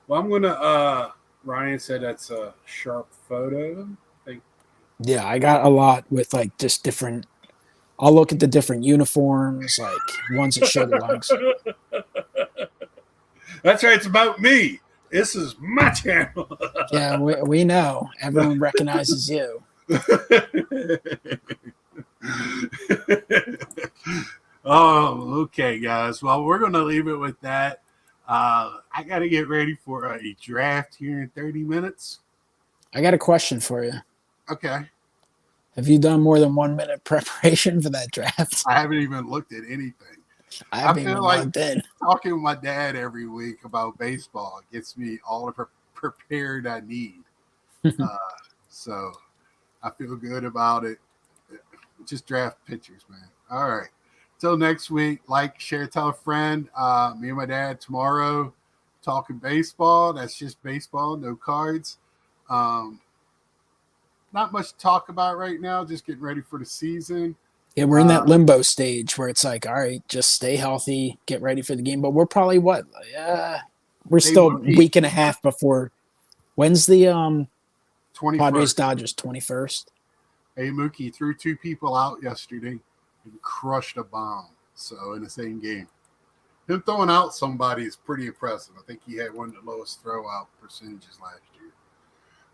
Well, I'm gonna. Ryan said that's a sharp photo. I think. Yeah, I got a lot with like just different. I'll look at the different uniforms, like ones that show the legs. That's right. It's about me. This is my channel. Yeah, we know. Everyone recognizes you. Oh, okay, guys. Well, we're going to leave it with that. I got to get ready for a draft here in 30 minutes. I got a question for you. Okay. Have you done more than 1 minute preparation for that draft? I haven't even looked at anything. I haven't even logged in. Talking with my dad every week about baseball gets me all the prepared I need. So I feel good about it. Just draft pitchers, man. All right. Till next week, like, share, tell a friend. Me and my dad tomorrow talking baseball. That's just baseball, no cards. Not much to talk about right now. Just getting ready for the season. Yeah, we're in that limbo stage where it's like, all right, just stay healthy, get ready for the game. But we're probably what? We're still a week and a half before. When's the 21st. Padres Dodgers 21st? Hey, Mookie threw 2 people out yesterday and crushed a bomb. So in the same game, him throwing out somebody is pretty impressive. I think he had one of the lowest throw out percentages last year.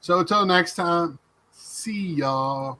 So until next time, see y'all.